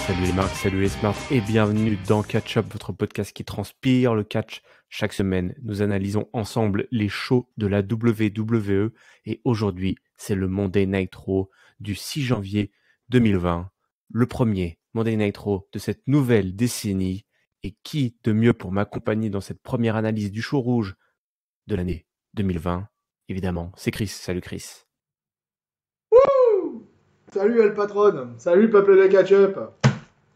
Salut les marques, salut les smarts et bienvenue dans Catch Up, votre podcast qui transpire le catch. Chaque semaine, nous analysons ensemble les shows de la WWE et aujourd'hui, c'est le Monday Night Raw du 6 janvier 2020. Le premier Monday Night Raw de cette nouvelle décennie. Et qui de mieux pour m'accompagner dans cette première analyse du show rouge de l'année 2020? Évidemment, c'est Chris. Salut Chris. Wouh! Salut El Patron, salut peuple de Catch-Up.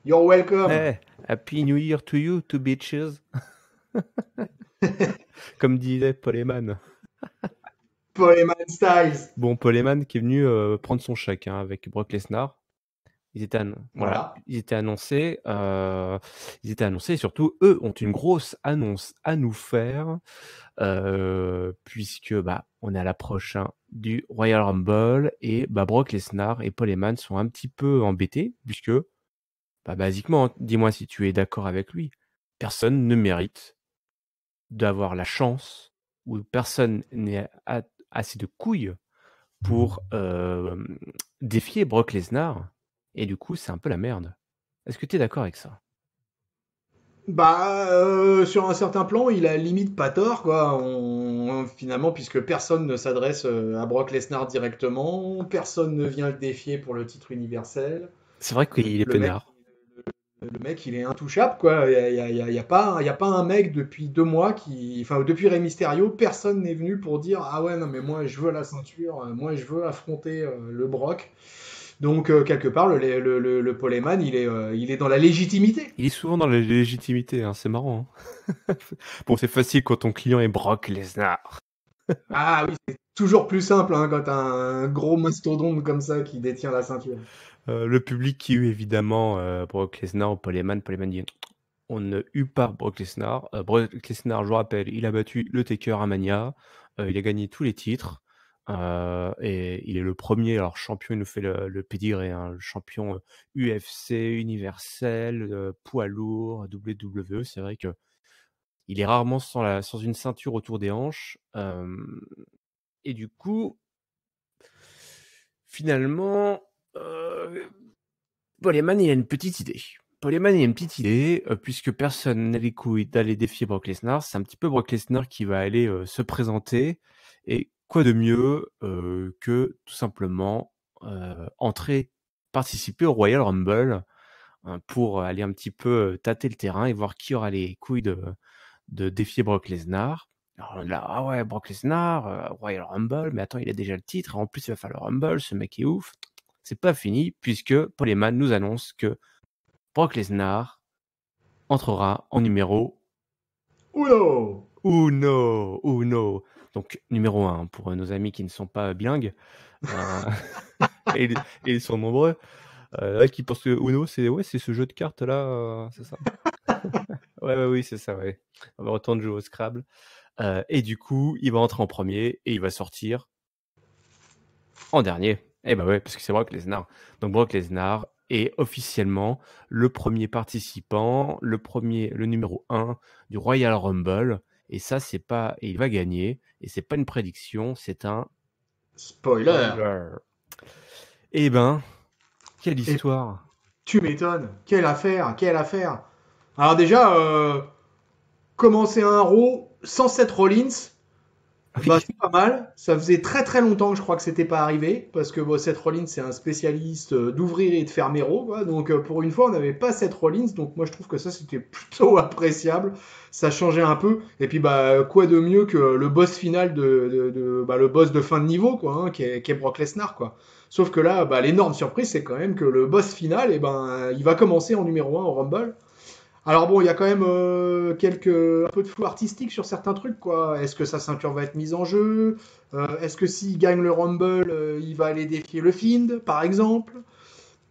You're welcome. Hey, Happy New Year to you, two bitches. Comme disait Paul Heyman. Paul Heyman Styles. Bon, Paul Heyman qui est venu prendre son chèque avec Brock Lesnar. Ils étaient, Voilà. Ils étaient annoncés et surtout, eux ont une grosse annonce à nous faire puisque on est à l'approche du Royal Rumble et Brock Lesnar et Paul Heyman sont un petit peu embêtés puisque basiquement, dis-moi si tu es d'accord avec lui, personne ne mérite d'avoir la chance ou personne n'est assez de couilles pour défier Brock Lesnar. Et du coup, c'est un peu la merde. Est-ce que tu es d'accord avec ça? Sur un certain plan, il a limite pas tort, quoi. Finalement, puisque personne ne s'adresse à Brock Lesnar directement, personne ne vient le défier pour le titre universel. C'est vrai qu'il est peinard. Le mec, il est intouchable, quoi. Y a pas un mec depuis 2 mois depuis Rey Mysterio, personne n'est venu pour dire ah ouais non mais moi je veux la ceinture, moi je veux affronter le Brock. Donc quelque part le Paul Heyman il est dans la légitimité. Il est souvent dans la légitimité, c'est marrant. Bon, c'est facile quand ton client est Brock Lesnar. Ah oui, c'est toujours plus simple quand t'as un gros mastodonte comme ça qui détient la ceinture. Le public qui eut évidemment Brock Lesnar ou Paul Heyman dit on ne eut pas Brock Lesnar. Brock Lesnar, je vous rappelle, il a battu le Taker à Mania, il a gagné tous les titres et il est le premier champion. Il nous fait le pédigré, le champion UFC universel, poids lourd, WWE. C'est vrai que il est rarement sans une ceinture autour des hanches et du coup finalement Paul Heyman, il a une petite idée. Puisque personne n'a les couilles d'aller défier Brock Lesnar. C'est un petit peu Brock Lesnar qui va aller se présenter. Et quoi de mieux que tout simplement participer au Royal Rumble pour aller un petit peu tâter le terrain et voir qui aura les couilles de défier Brock Lesnar. Alors là, ah ouais, Brock Lesnar, Royal Rumble, mais attends, il a déjà le titre. En plus, il va faire le Rumble, ce mec est ouf. C'est pas fini, puisque Paul Heyman nous annonce que Brock Lesnar entrera en numéro Uno. Donc, numéro 1, pour nos amis qui ne sont pas bilingues, et ils sont nombreux, qui pensent que Uno, c'est ce jeu de cartes là, c'est ça. Oui, c'est ça, ouais. On va retourner jouer au Scrabble. Et du coup, il va entrer en premier et il va sortir en dernier. Eh ben ouais, parce que c'est Brock Lesnar. Donc Brock Lesnar est officiellement le premier participant, le numéro 1 du Royal Rumble. Et ça, il va gagner. Et c'est pas une prédiction, c'est un Spoiler. Eh ben, quelle histoire. Tu m'étonnes. Quelle affaire. Alors déjà, commencer un Raw sans Seth Rollins, c'est pas mal. Ça faisait très très longtemps que je crois que c'était pas arrivé, parce que Seth Rollins c'est un spécialiste d'ouvrir et de fermer Raw, quoi. Donc pour une fois on n'avait pas Seth Rollins, donc moi je trouve que ça c'était plutôt appréciable. Ça changeait un peu. Et puis quoi de mieux que le boss final le boss de fin de niveau, quoi, qui est Brock Lesnar, quoi. Sauf que là, l'énorme surprise, c'est quand même que le boss final, il va commencer en numéro 1 au Rumble. Alors bon, il y a quand même un peu de flou artistique sur certains trucs, quoi. Est-ce que sa ceinture va être mise en jeu? Est-ce que s'il gagne le Rumble, il va aller défier le Fiend, par exemple?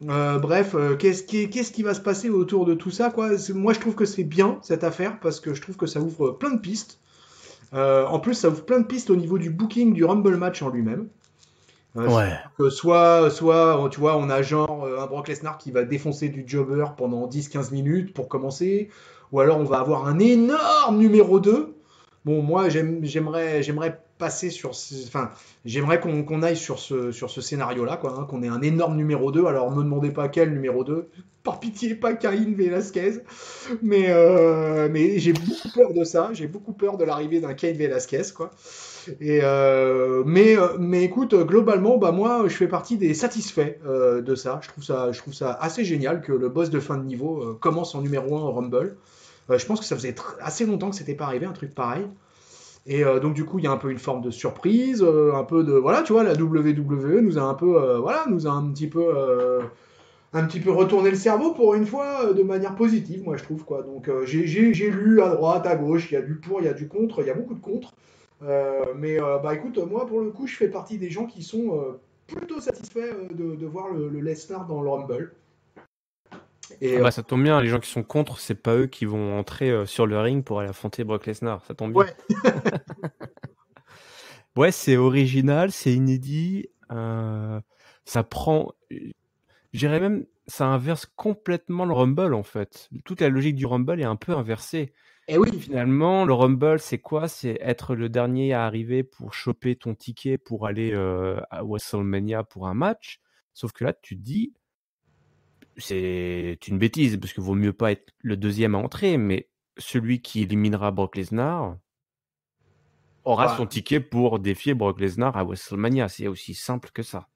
Bref, qu'est-ce qui va se passer autour de tout ça, quoi? Moi, je trouve que c'est bien, cette affaire, parce que je trouve que ça ouvre plein de pistes. En plus, ça ouvre plein de pistes au niveau du booking du Rumble match en lui-même. Ouais. Que soit, tu vois, on a genre un Brock Lesnar qui va défoncer du jobber pendant 10-15 minutes pour commencer, ou alors on va avoir un énorme numéro 2. Bon, moi, j'aimerais passer enfin, j'aimerais qu'on aille sur ce scénario-là, quoi, hein, qu'on ait un énorme numéro 2. Alors, me demandez pas quel numéro 2. Par pitié, pas Cain Velasquez. Mais j'ai beaucoup peur de ça. J'ai beaucoup peur de l'arrivée d'un Cain Velasquez, quoi. Mais écoute, globalement, bah moi, je fais partie des satisfaits de ça. Je trouve ça assez génial que le boss de fin de niveau commence en numéro 1 au Rumble. Je pense que ça faisait assez longtemps que c'était pas arrivé, un truc pareil. Et donc du coup, il y a un peu une forme de surprise, un peu de voilà, tu vois, la WWE nous a un peu, voilà, nous a un petit peu retourné le cerveau pour une fois de manière positive, moi je trouve quoi. Donc j'ai lu à droite, à gauche, il y a du pour, il y a du contre, il y a beaucoup de contre. Bah écoute, moi pour le coup, je fais partie des gens qui sont plutôt satisfaits de voir le Lesnar dans le Rumble. Et Ah bah ça tombe bien, les gens qui sont contre, c'est pas eux qui vont entrer sur le ring pour aller affronter Brock Lesnar, ça tombe bien. ouais, Ouais, c'est original, c'est inédit, ça prend, je dirais même, ça inverse complètement le Rumble en fait. Toute la logique du Rumble est un peu inversée. et oui, Finalement, le Rumble, c'est quoi? C'est être le dernier à arriver pour choper ton ticket pour aller à WrestleMania pour un match. Sauf que là, tu te dis, c'est une bêtise, parce qu'il vaut mieux pas être le deuxième à entrer, mais celui qui éliminera Brock Lesnar aura bah, son ticket pour défier Brock Lesnar à WrestleMania. C'est aussi simple que ça.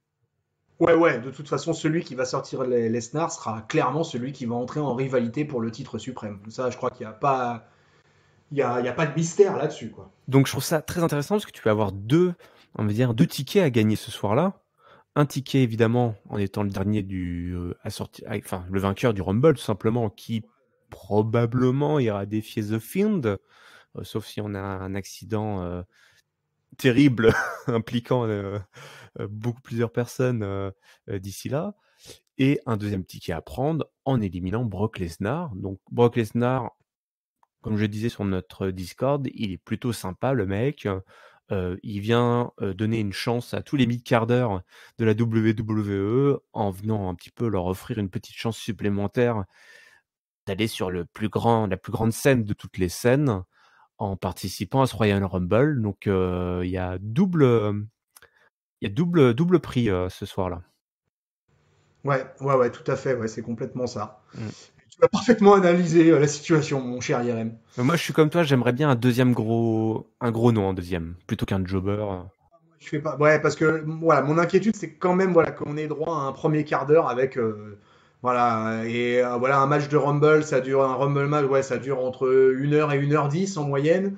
ouais, de toute façon, celui qui va sortir Lesnar sera clairement celui qui va entrer en rivalité pour le titre suprême. Ça, je crois qu'il n'y a pas, il y a pas de mystère là-dessus, quoi. Donc je trouve ça très intéressant parce que tu peux avoir on va dire, deux tickets à gagner ce soir-là. Un ticket évidemment en étant le dernier enfin le vainqueur du Rumble tout simplement, qui probablement ira défier The Fiend, sauf si on a un accident terrible impliquant plusieurs personnes d'ici là. Et un deuxième ticket à prendre en éliminant Brock Lesnar. Donc Brock Lesnar, comme je disais sur notre Discord, il est plutôt sympa le mec. Il vient donner une chance à tous les mid-carders de la WWE en venant un petit peu leur offrir une petite chance supplémentaire d'aller sur la plus grande scène de toutes les scènes en participant à ce Royal Rumble. Donc il y a double prix ce soir-là. Ouais, tout à fait, ouais, c'est complètement ça. Mm. Tu as parfaitement analysé la situation, mon cher IRM. Mais moi, je suis comme toi, j'aimerais bien un gros nom en deuxième, plutôt qu'un jobber. Je fais pas, ouais, parce que voilà, mon inquiétude, c'est quand même voilà qu'on ait droit à un premier quart d'heure avec voilà et voilà un match de Rumble, un Rumble match, ouais, ça dure entre 1 heure et 1h10 en moyenne.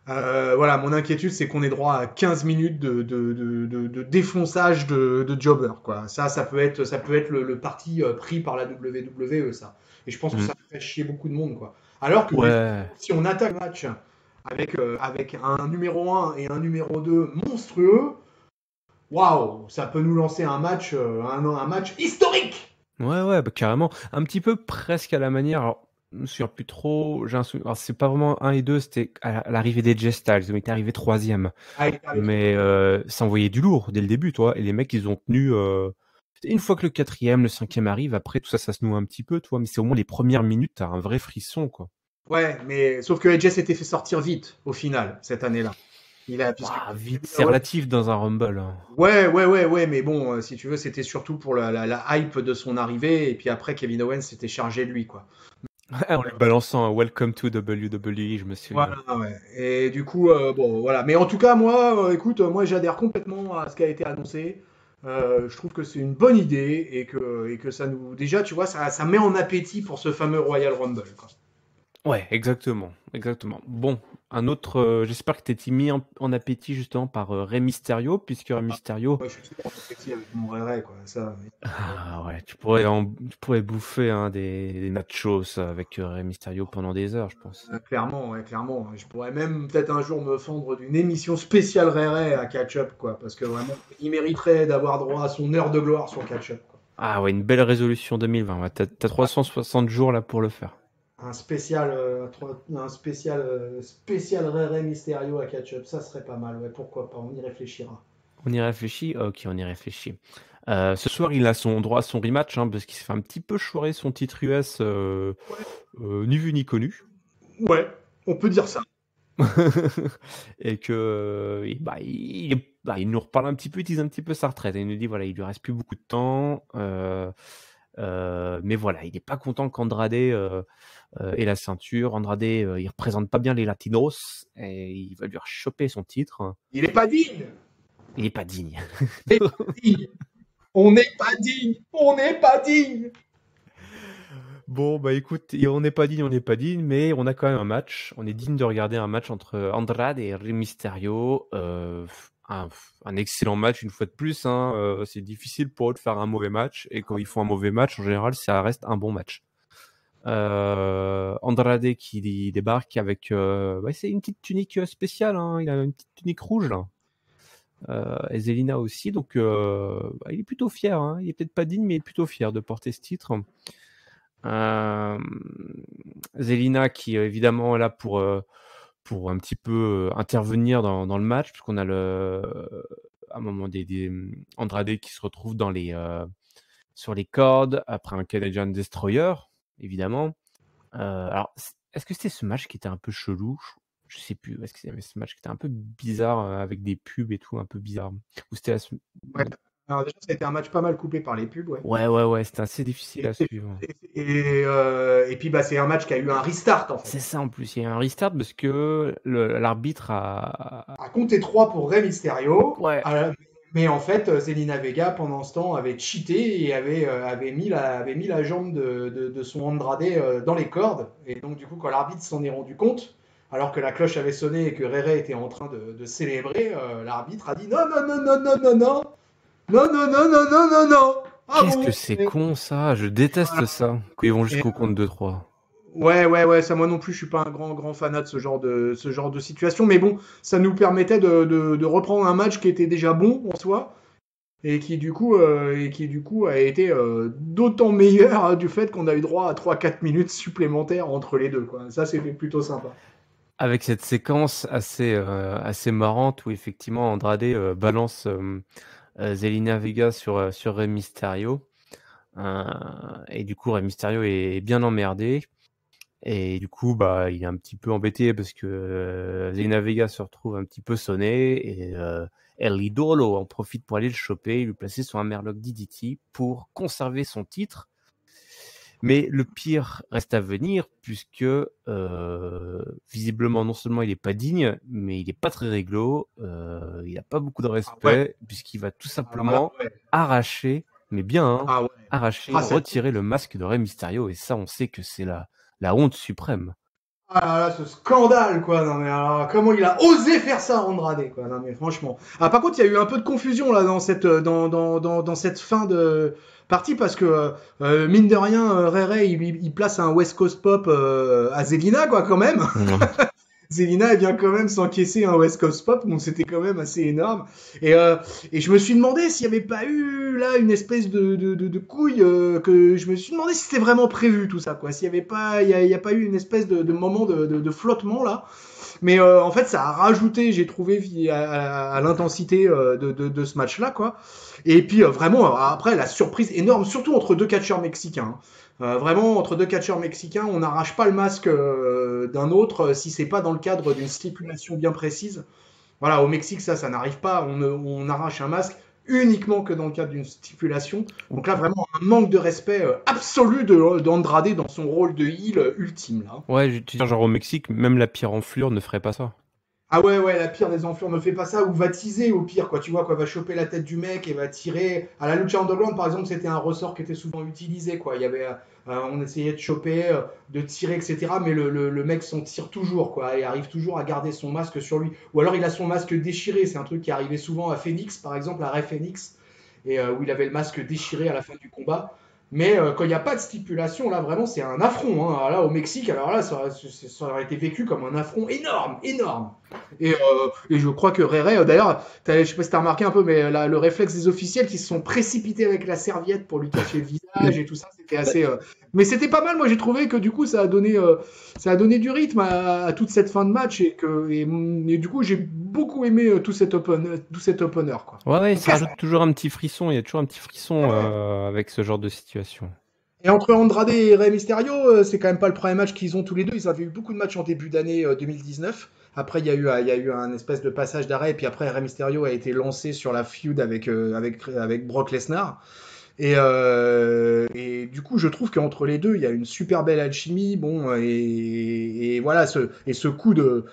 Voilà, mon inquiétude, c'est qu'on ait droit à 15 minutes de défonçage de jobber, quoi. Ça peut être le parti pris par la WWE, ça. Et je pense que Mm. ça fait chier beaucoup de monde, quoi. Alors que Ouais. si on attaque le match avec un numéro 1 et un numéro 2 monstrueux, waouh, ça peut nous lancer un match, un match historique! Ouais, bah, carrément. Un petit peu presque à la manière. Alors, je me souviens plus trop. J'ai un souvenir. Alors, c'est pas vraiment 1 et 2, c'était à l'arrivée des J Styles. Ils ont été arrivés troisième. Mais ça envoyait du lourd dès le début, toi. Et les mecs, ils ont tenu. Une fois que le quatrième, le cinquième arrive, après tout ça, ça se noue un petit peu, toi. Mais c'est au moins les premières minutes, t'as un vrai frisson, quoi. Ouais, mais sauf que Edge s'était fait sortir vite au final cette année-là. Puisque Ouah, vite, c'est relatif dans un Rumble, hein. ouais, mais bon, si tu veux, c'était surtout pour la hype de son arrivée, et puis après, Kevin Owens s'était chargé de lui, quoi. En lui balançant un Welcome to WWE, je me souviens. Voilà, ouais. Et du coup, bon, voilà. Mais en tout cas, moi, écoute, moi, j'adhère complètement à ce qui a été annoncé. Je trouve que c'est une bonne idée et que ça nous, déjà, tu vois, ça met en appétit pour ce fameux Royal Rumble, quoi. Ouais, exactement. Bon, un autre, j'espère que t'es mis en appétit justement par Rey Mysterio, puisque Rey Mysterio, Moi, je suis toujours en appétit avec mon Ray, quoi. Ça. ah ouais, tu pourrais bouffer des nachos avec Rey Mysterio pendant des heures, je pense. Clairement, ouais, clairement. Je pourrais même peut-être un jour me fendre d'une émission spéciale Ray à Catch-Up, quoi, parce que vraiment, il mériterait d'avoir droit à son heure de gloire sur Catch-Up, quoi. Ah ouais, une belle résolution 2020. Ouais, t'as 360 jours là pour le faire. Un spécial Ray Mysterio à Catch-Up, ça serait pas mal, ouais, pourquoi pas, on y réfléchira. On y réfléchit? Ok, on y réfléchit. Ce soir, il a son droit à son rematch, hein, parce qu'il s'est fait un petit peu chourer son titre US, ni vu ni connu. Ouais, on peut dire ça. Et que il nous reparle un petit peu, il tease un petit peu sa retraite. Et il nous dit voilà, il lui reste plus beaucoup de temps. Mais voilà, il n'est pas content qu'Andrade ait la ceinture. Andrade, il représente pas bien les Latinos et il va lui choper son titre. Il est pas digne. Il est pas digne. Il est pas digne. On n'est pas digne. On n'est pas digne. Bon, bah écoute, on n'est pas digne, mais on a quand même un match. On est digne de regarder un match entre Andrade et Rey Mysterio. Un excellent match une fois de plus. Hein. C'est difficile pour eux de faire un mauvais match. Et quand ils font un mauvais match, en général, ça reste un bon match. Andrade qui débarque avec... c'est une petite tunique spéciale. Hein. Il a une petite tunique rouge, là. Et Zelina aussi. Donc, il est plutôt fier. Hein. Il est peut-être pas digne, mais il est plutôt fier de porter ce titre. Zelina qui est évidemment là pour un petit peu intervenir dans le match, puisqu'on a à un moment des Andrade qui se retrouve sur les cordes après un Canadian Destroyer, évidemment. Alors, est-ce que c'était ce match qui était un peu chelou? Je sais plus. Est-ce que c'était ce match qui était un peu bizarre avec des pubs et tout, un peu bizarre? Ou c'était Ouais. Alors déjà, ça a été un match pas mal coupé par les pubs, ouais. Ouais, c'était assez difficile à suivre. Et puis, c'est un match qui a eu un restart, en fait. C'est ça, en plus. Il y a un restart parce que l'arbitre a compté 3 pour Rey Mysterio. Ouais. Mais en fait, Zelina Vega, pendant ce temps, avait cheaté et avait mis la jambe de son Andrade dans les cordes. Et donc, du coup, quand l'arbitre s'en est rendu compte, alors que la cloche avait sonné et que Rey était en train de célébrer, l'arbitre a dit non, non, non, non, non, non, non. Non, non, non, non, non, non, non. Qu'est-ce que c'est con, ça? Je déteste ça. Quand ils vont jusqu'au compte de 3. Ouais, ça moi non plus, je suis pas un grand fanat de ce genre de situation, mais bon, ça nous permettait de reprendre un match qui était déjà bon en soi et qui du coup a été d'autant meilleur du fait qu'on a eu droit à 3-4 minutes supplémentaires entre les deux, quoi. Ça, c'était plutôt sympa. Avec cette séquence assez marrante où effectivement Andrade balance Zelina Vega sur Rey Mysterio. Et du coup, Rey Mysterio est bien emmerdé. Et du coup, il est un petit peu embêté parce que Zelina Vega se retrouve un petit peu sonné. Et El Idolo en profite pour aller le choper et lui placer sur un Merlock DDT pour conserver son titre. Mais le pire reste à venir, puisque visiblement, non seulement il n'est pas digne, mais il n'est pas très réglo, il n'a pas beaucoup de respect, puisqu'il va tout simplement arracher, mais bien, retirer le masque de Rey Mysterio, et ça, on sait que c'est la honte suprême. Ah là, ce scandale, quoi. Non, mais alors, comment il a osé faire ça, Andrade, quoi. Non, mais franchement. Ah, par contre, il y a eu un peu de confusion, là, dans cette fin de partie, parce que, mine de rien, Rey, il place un West Coast Pop à Zelina, quoi, quand même. Zelina, elle vient quand même s'encaisser un West Coast Pop, donc c'était quand même assez énorme. Et je me suis demandé s'il n'y avait pas eu là une espèce de couille, que je me suis demandé si c'était vraiment prévu tout ça, quoi. S'il n'y avait pas, il y a pas eu une espèce de moment de flottement là. Mais en fait, ça a rajouté, j'ai trouvé, à l'intensité de ce match-là, quoi. Et puis vraiment, après, la surprise énorme, surtout entre deux catcheurs mexicains. Vraiment, entre deux catcheurs mexicains, on n'arrache pas le masque d'un autre si c'est pas dans le cadre d'une stipulation bien précise. Voilà, au Mexique, ça n'arrive pas. On arrache un masque uniquement que dans le cadre d'une stipulation. Donc là, vraiment, un manque de respect absolu d'Andrade dans son rôle de heel ultime. Là. Ouais, je veux dire, genre au Mexique, même la pire enflure ne ferait pas ça. Ah ouais, la pire des enflures ne fait pas ça, ou va teaser au pire, quoi. Tu vois, quoi, va choper la tête du mec et va tirer. À la Lucha Underground, par exemple, c'était un ressort qui était souvent utilisé, quoi. Il y avait, on essayait de choper, de tirer, etc. Mais le mec s'en tire toujours, quoi, et arrive toujours à garder son masque sur lui. Ou alors il a son masque déchiré, c'est un truc qui arrivait souvent à Phoenix, par exemple, à Rey Phoenix, et où il avait le masque déchiré à la fin du combat. Mais quand il n'y a pas de stipulation, là, vraiment, c'est un affront. Hein. Là, au Mexique, alors là, ça aurait été vécu comme un affront énorme, énorme. Et je crois que Rey, d'ailleurs, je sais pas si tu as remarqué un peu, mais là, le réflexe des officiels qui se sont précipités avec la serviette pour lui cacher le visage et tout ça, c'était assez. Mais c'était pas mal, moi j'ai trouvé que du coup ça a donné du rythme à toute cette fin de match et du coup j'ai beaucoup aimé tout cet opener. Quoi. Ouais, ça rajoute toujours un petit frisson, il y a toujours un petit frisson avec ce genre de situation. Et entre Andrade et Rey Mysterio, c'est quand même pas le premier match qu'ils ont tous les deux. Ils avaient eu beaucoup de matchs en début d'année 2019. Après, il y a eu un espèce de passage d'arrêt, et puis après, Rey Mysterio a été lancé sur la feud avec Brock Lesnar. Et du coup, je trouve qu'entre les deux, il y a une super belle alchimie. Bon, et voilà, ce coup de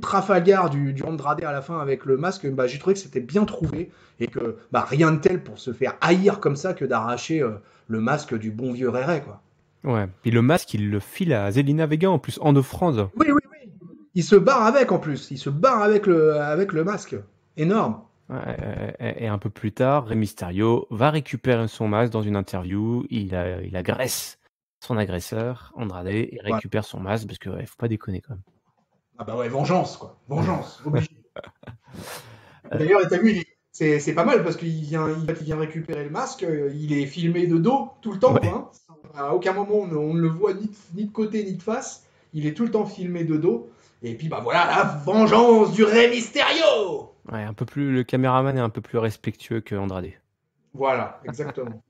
Trafalgar du Andrade à la fin avec le masque, bah, j'ai trouvé que c'était bien trouvé et que bah, rien de tel pour se faire haïr comme ça que d'arracher le masque du bon vieux Ray Ray, quoi. Ouais. Puis le masque, il le file à Zelina Vega en plus, en offrande. Oui, oui, oui. Il se barre avec en plus. Il se barre avec le masque. Énorme. Ouais, et un peu plus tard, Rey Mysterio va récupérer son masque dans une interview. Il agresse son agresseur, Andrade, et Voilà. récupère son masque parce que ouais, faut pas déconner quand même. Ah bah ouais, vengeance, quoi. Vengeance, obligé. D'ailleurs, t'as vu, c'est pas mal parce il vient récupérer le masque, il est filmé de dos tout le temps, Ouais. quoi, hein. À aucun moment on ne le voit ni de côté ni de face. Il est tout le temps filmé de dos. Et puis bah voilà, la vengeance du Rey Mysterio. Ouais, un peu plus, le caméraman est un peu plus respectueux que Andrade. Voilà, exactement.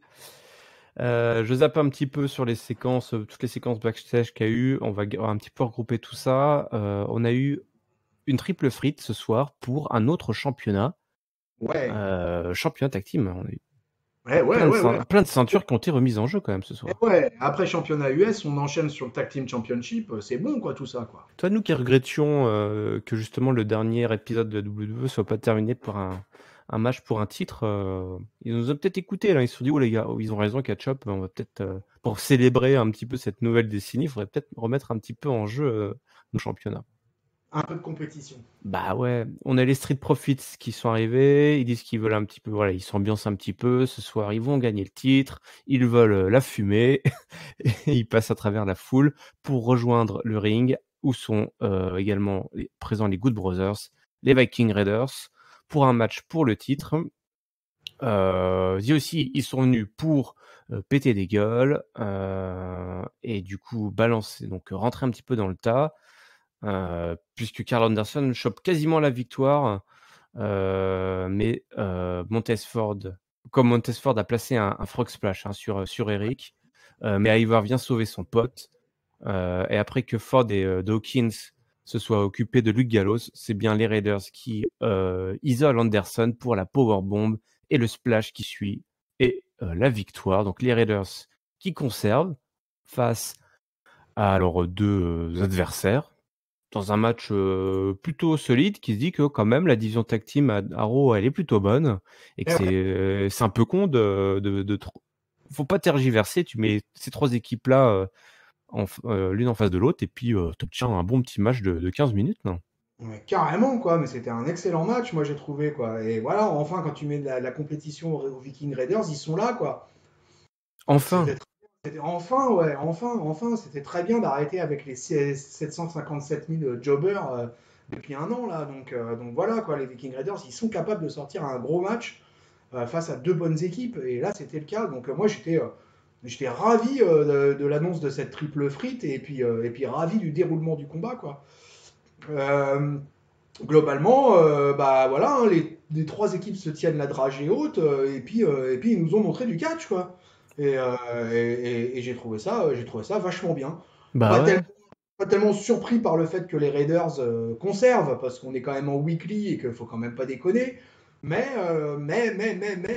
Je zappe un petit peu sur les séquences, toutes les séquences backstage qu'il y a eu. On va un petit peu regrouper tout ça. On a eu une triple frite ce soir pour un autre championnat. Ouais, Championnat tag team. On a eu ouais, ouais, ouais, ouais. plein de ceintures qui ont été remises en jeu quand même ce Et soir. ouais, après championnat US, on enchaîne sur le Tag Team Championship, c'est bon quoi tout ça quoi. Toi, nous qui regrettions que justement le dernier épisode de WWE soit pas terminé par un match pour un titre, ils nous ont peut-être écouté là. Ils se sont dit, oh les gars, ils ont raison, Catch-Up, on va peut-être, pour célébrer un petit peu cette nouvelle décennie, il faudrait peut-être remettre un petit peu en jeu nos championnats. Un peu de compétition. Bah ouais, on a les Street Profits qui sont arrivés, ils disent qu'ils veulent un petit peu, voilà, ils s'ambiancent un petit peu, ce soir ils vont gagner le titre, ils veulent la fumée, et ils passent à travers la foule pour rejoindre le ring, où sont également présents les Good Brothers, les Viking Raiders, pour un match pour le titre. aussi, ils sont venus pour péter des gueules, et du coup balancer, donc rentrer un petit peu dans le tas. Puisque Karl Anderson chope quasiment la victoire, mais Montez Ford a placé un frog splash sur Eric, mais Ivar vient sauver son pote, et après que Ford et Dawkins se soient occupés de Luke Gallows, c'est bien les Raiders qui isolent Anderson pour la powerbomb et le splash qui suit, et la victoire. Donc les Raiders qui conservent face à leurs deux adversaires dans un match plutôt solide, qui se dit que quand même la division tag team à Raw, elle est plutôt bonne, et que Et ouais, c'est un peu con de trop. Faut pas tergiverser, tu mets ces trois équipes-là l'une en face de l'autre, et puis t'obtiens un bon petit match de 15 minutes. Non. ouais, carrément quoi, mais c'était un excellent match moi j'ai trouvé quoi. Et voilà, enfin quand tu mets de la compétition aux Viking Raiders, ils sont là quoi. Enfin, C'était enfin ouais, enfin, c'était très bien d'arrêter avec les 757 000 jobbers depuis un an là. Donc voilà quoi, les Viking Raiders, ils sont capables de sortir un gros match face à deux bonnes équipes. Et là, c'était le cas. Donc moi, j'étais ravi de l'annonce de cette triple frite et puis ravi du déroulement du combat, quoi. Euh, Globalement, bah voilà, hein, les trois équipes se tiennent la dragée haute et puis ils nous ont montré du catch, quoi. Et j'ai trouvé ça vachement bien. bah Pas, tel- ouais. pas tellement surpris par le fait que les Raiders conservent, parce qu'on est quand même en weekly et qu'il faut quand même pas déconner. Mais,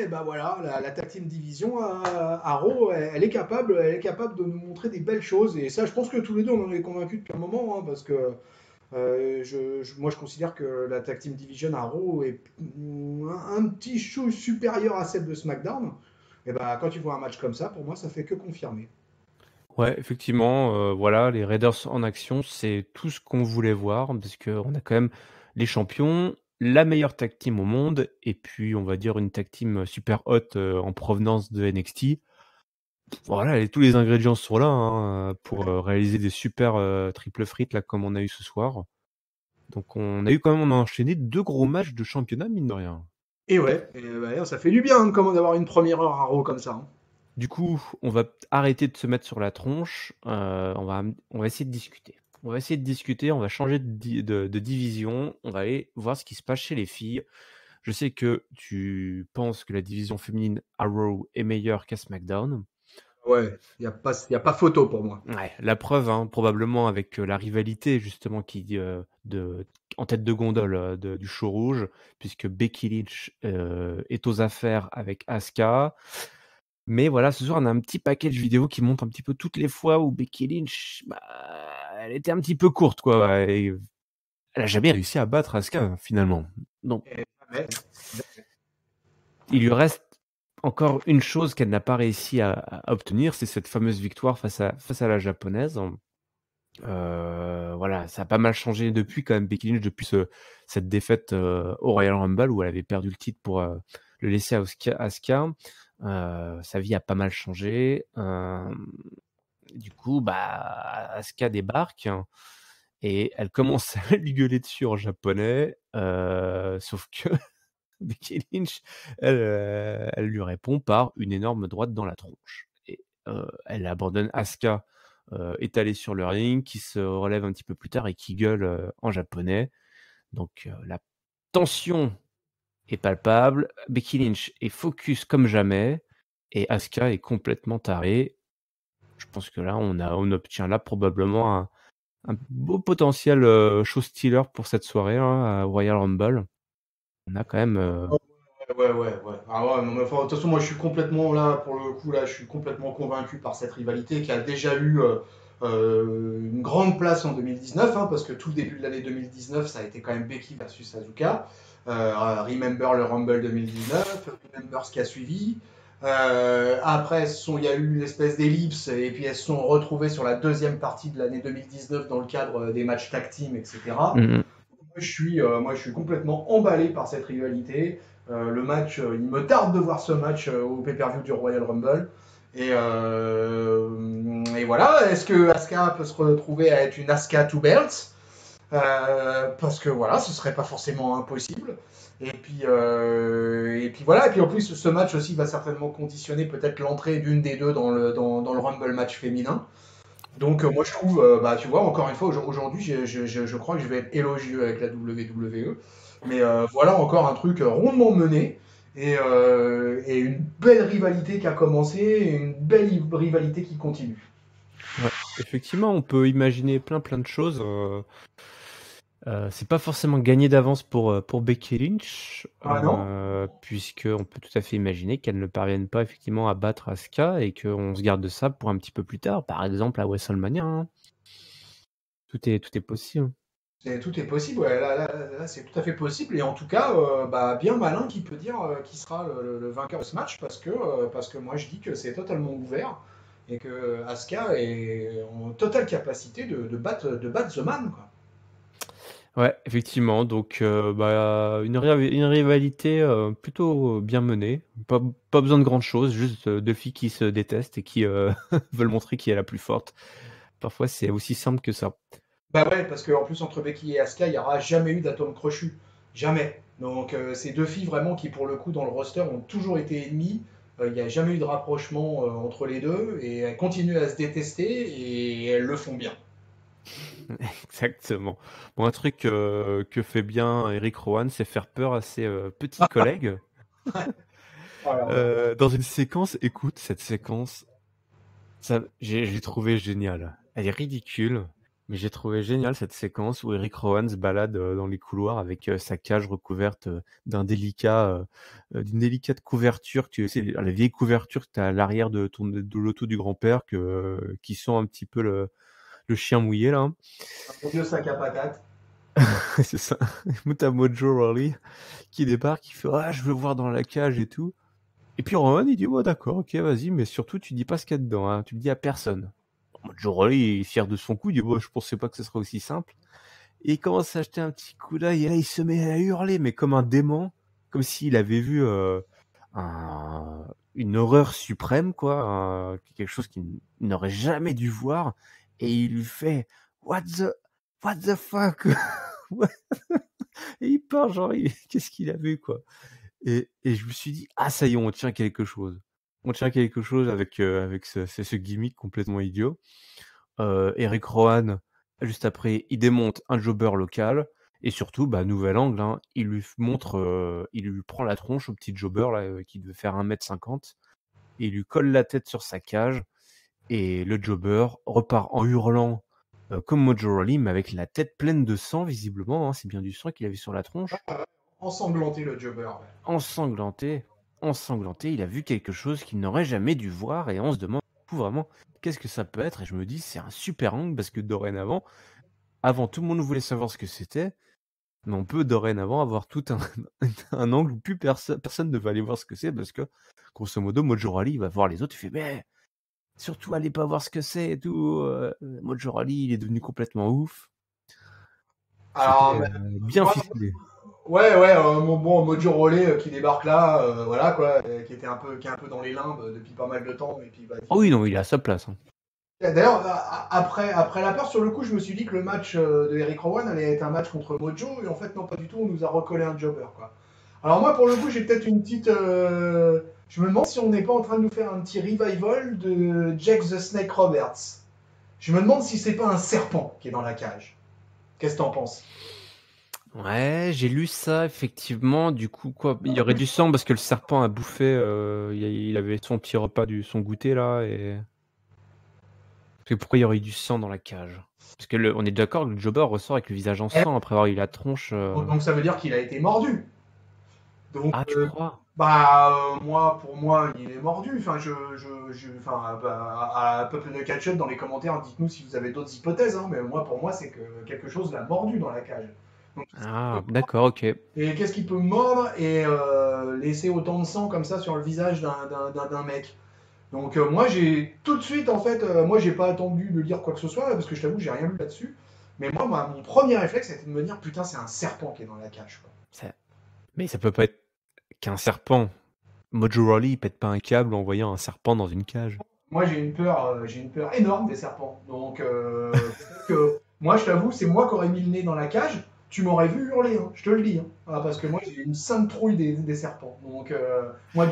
bah voilà, la Tag Team Division à Raw, elle est capable de nous montrer des belles choses. Et ça, je pense que tous les deux, on en est convaincus depuis un moment, hein, parce que moi, je considère que la Tag Team Division à Raw est un petit chou supérieur à celle de SmackDown. Et bah, quand tu vois un match comme ça, pour moi, ça fait que confirmer. Ouais, effectivement, voilà, les Raiders en action, c'est tout ce qu'on voulait voir, parce qu'on a quand même les champions, la meilleure tag team au monde, et puis on va dire une tag team super hot en provenance de NXT. Voilà, et tous les ingrédients sont là, hein, pour réaliser des super triple frites là, comme on a eu ce soir. Donc on a enchaîné deux gros matchs de championnat, mine de rien. Et ouais, bah, ça fait du bien hein, d'avoir une première heure à Raw comme ça, hein. Du coup, on va arrêter de se mettre sur la tronche. On va essayer de discuter. On va changer de division. On va aller voir ce qui se passe chez les filles. Je sais que tu penses que la division féminine Arrow est meilleure qu'à SmackDown. Ouais, il y a pas photo pour moi. Ouais, la preuve, hein, probablement avec la rivalité justement en tête de gondole du show rouge, puisque Becky Lynch est aux affaires avec Asuka. Mais voilà, ce soir, on a un petit package vidéo qui montre un petit peu toutes les fois où Becky Lynch, elle était un petit peu courte, quoi. Et elle a jamais réussi à battre Asuka, finalement. Donc, il lui reste encore une chose qu'elle n'a pas réussi à obtenir, c'est cette fameuse victoire face à la japonaise. Voilà, ça a pas mal changé depuis quand même Becky Lynch, depuis cette défaite au Royal Rumble où elle avait perdu le titre pour le laisser à Asuka. Sa vie a pas mal changé. Du coup, Asuka débarque et elle commence à lui gueuler dessus en japonais, sauf que Becky Lynch, elle lui répond par une énorme droite dans la tronche. Et elle abandonne Asuka étalée sur le ring, qui se relève un petit peu plus tard et qui gueule en japonais. Donc la tension est palpable. Becky Lynch est focus comme jamais et Asuka est complètement tarée. Je pense que là, on obtient là probablement un beau potentiel show stealer pour cette soirée à Royal Rumble. On a quand même. Ouais. Ah ouais, non, mais enfin, de toute façon, moi, je suis complètement là, pour le coup, là, je suis complètement convaincu par cette rivalité qui a déjà eu une grande place en 2019, hein, parce que tout le début de l'année 2019, ça a été quand même Becky versus Asuka. Remember le Rumble 2019, remember ce qui a suivi. Après, il y a eu une espèce d'ellipse, et puis elles se sont retrouvées sur la deuxième partie de l'année 2019 dans le cadre des matchs tag team, etc. Moi, je suis complètement emballé par cette rivalité. Le match, il me tarde de voir ce match au pay-per-view du Royal Rumble. Et voilà, est-ce que Asuka peut se retrouver à être une Asuka two belts parce que voilà, ce serait pas forcément impossible. Et puis voilà, et puis en plus, ce match aussi va certainement conditionner peut-être l'entrée d'une des deux dans le Rumble match féminin. Donc moi je trouve, tu vois, encore une fois, aujourd'hui, je crois que je vais être élogieux avec la WWE. Mais voilà encore un truc rondement mené et une belle rivalité qui a commencé et une belle rivalité qui continue. Ouais, effectivement, on peut imaginer plein de choses. C'est pas forcément gagné d'avance pour Becky Lynch, Ah non? puisqu'on peut tout à fait imaginer qu'elle ne parvienne pas effectivement à battre Asuka et qu'on se garde ça pour un petit peu plus tard, par exemple à WrestleMania. Hein. Tout est possible. Tout est possible, ouais, là, c'est tout à fait possible. Et en tout cas, bien malin qui peut dire qui sera le vainqueur de ce match parce que moi je dis que c'est totalement ouvert et que Asuka est en totale capacité de battre The Man, quoi. Ouais, effectivement. Donc, une rivalité plutôt bien menée. Pas besoin de grand-chose, juste deux filles qui se détestent et qui veulent montrer qui est la plus forte. Parfois, c'est aussi simple que ça. Bah ouais, parce qu'en plus entre Becky et Asuka, il n'y aura jamais eu d'atome crochu. Jamais. Donc c'est deux filles vraiment qui pour le coup dans le roster ont toujours été ennemies. Il n'y a jamais eu de rapprochement entre les deux et elles continuent à se détester et elles le font bien. Exactement. Bon, un truc que fait bien Eric Rowan, c'est faire peur à ses petits collègues. Voilà. Dans une séquence, écoute, cette séquence, j'ai trouvé génial. Elle est ridicule, mais j'ai trouvé génial cette séquence où Eric Rowan se balade dans les couloirs avec sa cage recouverte d'une délicate couverture. Tu sais, la vieille couverture que tu as à l'arrière de l'auto du grand-père qui sent un petit peu le chien mouillé là. Un vieux sac à patates. C'est ça. T'as Mojo Rawley qui débarque, qui fait ah je veux voir dans la cage et tout. Et puis Rowan il dit oh d'accord ok vas-y mais surtout tu dis pas ce qu'il y a dedans hein. Tu le dis à personne. Mojo Rawley il est fier de son coup, il dit je pensais pas que ce serait aussi simple. Et il commence à acheter un petit coup d'œil et là il se met à hurler mais comme un dément, comme s'il avait vu une horreur suprême quoi, quelque chose qu'il n'aurait jamais dû voir et il lui fait what the fuck. Et il part, genre, qu'est-ce qu'il a vu, quoi. Et je me suis dit, ah, ça y est, on tient quelque chose. On tient quelque chose avec ce gimmick complètement idiot. Eric Rowan, juste après, il démonte un jobber local. Et surtout, nouvel angle, hein, il lui prend la tronche au petit jobber, là, qui devait faire 1m50. Et il lui colle la tête sur sa cage. Et le jobber repart en hurlant comme Mojo Rawley, mais avec la tête pleine de sang, visiblement. Hein, c'est bien du sang qu'il avait sur la tronche. Ensanglanté le jobber. Ouais. Ensanglanté, ensanglanté. Il a vu quelque chose qu'il n'aurait jamais dû voir et on se demande vraiment qu'est-ce que ça peut être. Et je me dis, c'est un super angle parce que dorénavant, avant tout le monde voulait savoir ce que c'était. Mais on peut dorénavant avoir tout un angle où plus personne ne va aller voir ce que c'est parce que, grosso modo, Mojo Rawley il va voir les autres, il fait mais surtout allez pas voir ce que c'est et tout. Mojo Rawley il est devenu complètement ouf. Alors, C'était bien moi, ficelé. ouais, bon, Mojo Rawley qui débarque là, voilà quoi, qui est un peu dans les limbes depuis pas mal de temps. Et puis, bah, Oh oui, non, il est à sa place. Hein. d'ailleurs, après la peur, sur le coup, je me suis dit que le match de Eric Rowan allait être un match contre Mojo, et en fait, non, pas du tout, on nous a recollé un jobber, quoi. Alors moi, pour le coup, j'ai peut-être une petite... Je me demande si on n'est pas en train de nous faire un petit revival de Jake the Snake Roberts. Je me demande si c'est pas un serpent qui est dans la cage. Qu'est-ce que t'en penses? Ouais, j'ai lu ça effectivement. Du coup, quoi, il y aurait du sang parce que le serpent a bouffé. Il avait son petit repas, son goûter là. Et parce que pourquoi il y aurait eu du sang dans la cage? Parce que on est d'accord que le jobber ressort avec le visage en sang après avoir eu la tronche. Donc ça veut dire qu'il a été mordu. Donc, Ah, tu crois? moi, pour moi, il est mordu. Enfin, enfin, à peuple de catch-up dans les commentaires, dites-nous si vous avez d'autres hypothèses. Hein, mais moi, pour moi, c'est que quelque chose l'a mordu dans la cage. Donc, Ah, d'accord, ok. et qu'est-ce qui peut mordre et laisser autant de sang comme ça sur le visage d'un mec? Donc moi j'ai tout de suite en fait, moi j'ai pas attendu de lire quoi que ce soit parce que je t'avoue j'ai rien lu là-dessus. Mais moi mon premier réflexe c'était de me dire putain c'est un serpent qui est dans la cage. Quoi. Mais ça peut pas être qu'un serpent. Mojo Rawley, il pète pas un câble en voyant un serpent dans une cage. Moi j'ai une peur énorme des serpents. Donc que moi je t'avoue c'est moi qui aurais mis le nez dans la cage. Tu m'aurais vu hurler, hein, je te le dis. Hein. Ah, parce que moi j'ai une sainte trouille des serpents. Donc moi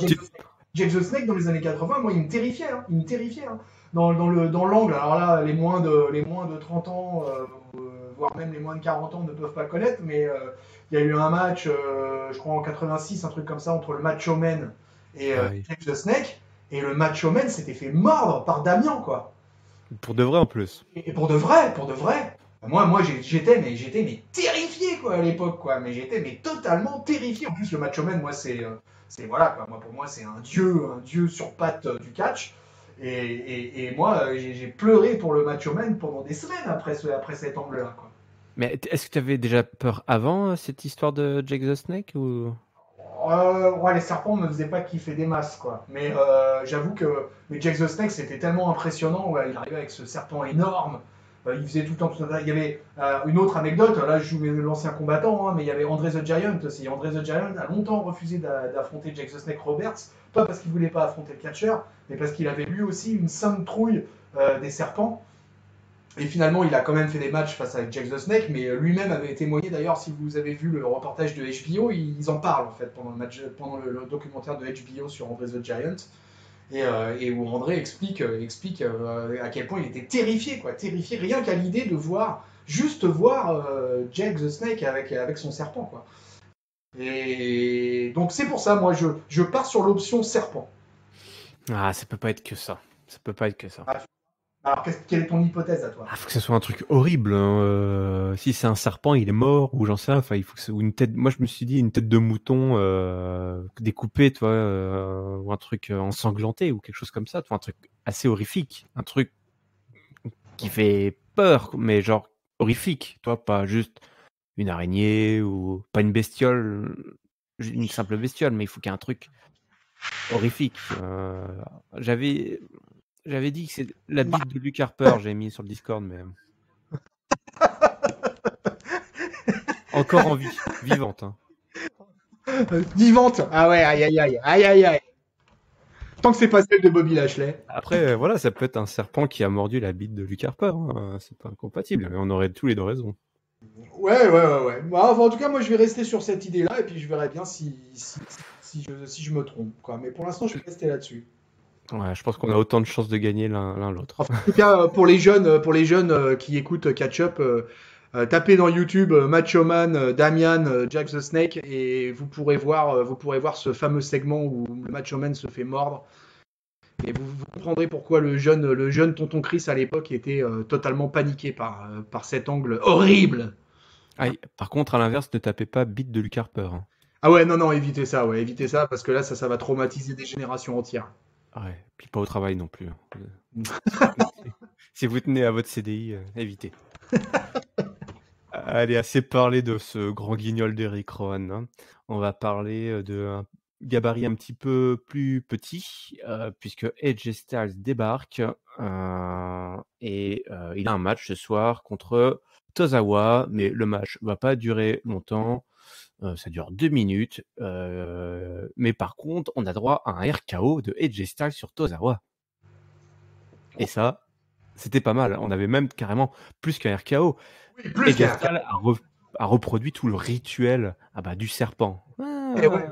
Jake the Snake dans les années 80, moi il me terrifiait. Hein, il me terrifiait. Hein. Dans l'angle, alors là les moins de 30 ans, voire même les moins de 40 ans ne peuvent pas le connaître, mais il y a eu un match, je crois en 86, un truc comme ça, entre le Macho Man et Ah oui. Jake the Snake. Et le Macho Man s'était fait mordre par Damien, quoi. Pour de vrai en plus. Et pour de vrai, pour de vrai. Moi j'étais mais terrifié quoi à l'époque quoi, mais j'étais mais totalement terrifié. En plus le Macho Man moi c'est voilà quoi, moi pour moi c'est un dieu sur pattes du catch. Et moi j'ai pleuré pour le Macho Man pendant des semaines après cet angle là quoi. Mais est-ce que tu avais déjà peur avant cette histoire de Jake the Snake ou... Ouais, les serpents me faisaient pas kiffer des masses, quoi. Mais j'avoue que mais Jake the Snake, c'était tellement impressionnant. Ouais, il arrivait avec ce serpent énorme. Il faisait tout le temps. Il y avait une autre anecdote. Là, je jouais l'ancien combattant, hein, mais il y avait André the Giant aussi. André the Giant a longtemps refusé d'affronter Jake the Snake Roberts. Pas parce qu'il voulait pas affronter le catcheur, mais parce qu'il avait lui aussi une sainte trouille des serpents. Et finalement, il a quand même fait des matchs face à Jake the Snake, mais lui-même avait témoigné. D'ailleurs, si vous avez vu le reportage de HBO, ils en parlent en fait pendant le match, pendant le documentaire de HBO sur André the Giant, et où André explique à quel point il était terrifié, quoi, terrifié rien qu'à l'idée de juste voir Jake the Snake avec son serpent, quoi. Et donc c'est pour ça, moi, je pars sur l'option serpent. Ah, ça peut pas être que ça. Ça peut pas être que ça. Alors, quelle est ton hypothèse à toi? Ah, faut que ce soit un truc horrible. Hein. Si c'est un serpent, il est mort ou j'en sais rien. Enfin, il faut que ou une tête. Moi, je me suis dit une tête de mouton découpée, toi, ou un truc ensanglanté ou quelque chose comme ça. Toi, un truc assez horrifique, un truc qui fait peur, mais genre horrifique. Toi, pas juste une araignée ou pas une bestiole, une simple bestiole, mais il faut qu'il y ait un truc horrifique. J'avais dit que c'est la bite de Luke Harper, j'ai mis sur le Discord, mais encore en vie, vivante. Hein. Vivante. Ah ouais, aïe aïe aïe, aïe aïe aïe. Tant que c'est pas celle de Bobby Lashley. Après, voilà, ça peut être un serpent qui a mordu la bite de Luke Harper. Hein. C'est pas incompatible, mais on aurait tous les deux raison. Ouais. Bah, enfin, en tout cas, moi, je vais rester sur cette idée-là, et puis je verrai bien si je me trompe, quoi. Mais pour l'instant, je vais rester là-dessus. Ouais, je pense qu'on a autant de chances de gagner l'un l'autre. Enfin, en tout cas, pour les jeunes qui écoutent Catch Up, tapez dans YouTube Macho Man, Damian, Jack the Snake, et vous pourrez voir ce fameux segment où le Macho Man se fait mordre. Et vous comprendrez pourquoi le jeune tonton Chris à l'époque était totalement paniqué par cet angle horrible. Ah, par contre, à l'inverse, ne tapez pas bite de Luke Harper, hein. Ah ouais, non, non, évitez ça, parce que là, ça va traumatiser des générations entières. Ouais, puis pas au travail non plus, hein. Si vous tenez à votre CDI, évitez. Allez, assez parlé de ce grand guignol d'Eric Rowan, hein. On va parler d'un gabarit un petit peu plus petit, puisque AJ Styles débarque et il a un match ce soir contre Tozawa, mais le match va pas durer longtemps. Ça dure 2 minutes, mais par contre, on a droit à un RKO de AJ Styles sur Tozawa. Et ça, c'était pas mal. On avait même carrément plus qu'un RKO. Oui, plus AJ qu'un. Styles a reproduit tout le rituel du serpent. Eh ouais,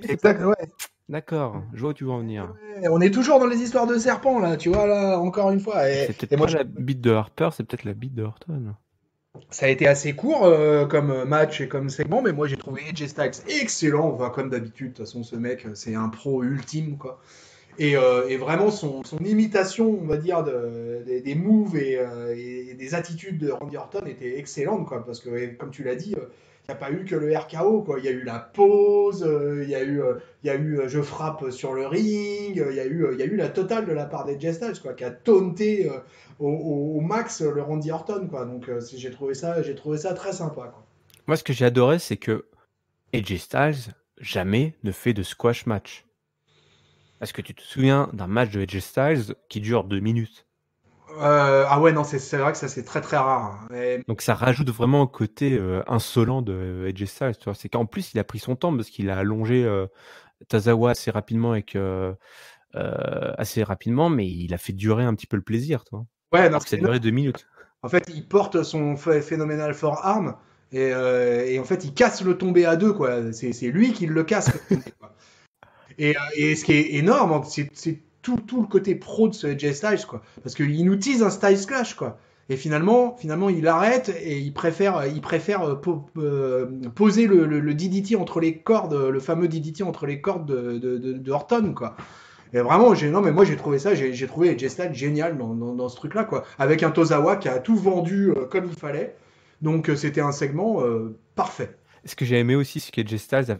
exact, ouais. D'accord, je vois où tu veux en venir. Ouais, on est toujours dans les histoires de serpents, là, tu vois, là, encore une fois. C'est Et peut-être moi, pas la bite de Harper, c'est peut-être la bite de Orton. ça a été assez court comme match et comme segment, mais moi, j'ai trouvé AJ Styles excellent. Enfin, comme d'habitude, de toute façon, ce mec, c'est un pro ultime, quoi. Et vraiment, son imitation, on va dire, des moves et des attitudes de Randy Orton était excellente, quoi. Parce que, comme tu l'as dit, il n'y a pas eu que le RKO, quoi. Il y a eu la pause, il y a eu je frappe sur le ring, il y a eu la totale de la part des Styles, quoi, qui a taunté au max le Randy Orton, quoi. Donc, j'ai trouvé ça très sympa, quoi. Moi, ce que j'ai adoré, c'est que AJ Styles jamais ne fait de squash match. Est-ce que tu te souviens d'un match de AJ Styles qui dure 2 minutes? Ah ouais, non, c'est vrai que ça, c'est très très rare, hein. Donc ça rajoute vraiment un côté insolent de AJ Styles, tu vois. C'est qu'en plus, il a pris son temps parce qu'il a allongé Tozawa assez rapidement assez rapidement, mais il a fait durer un petit peu le plaisir, toi. Ouais, non, Alors que ça c'est durait 2 minutes. En fait, il porte son phénoménal forearm et en fait, il casse le tombé à deux, quoi. C'est lui qui le casse. Le tombé, quoi. Et ce qui est énorme, hein, c'est tout le côté pro de ce AJ Styles, quoi. Parce qu'il nous tease un Styles Clash, quoi. Et finalement, il arrête et il préfère poser le DDT entre les cordes, le fameux DDT entre les cordes de Orton, quoi. Et vraiment, non, mais moi j'ai trouvé AJ Styles génial dans ce truc-là, quoi. Avec un Tozawa qui a tout vendu comme il fallait. Donc c'était un segment parfait. Ce que j'ai aimé aussi, c'est qu'AJ Styles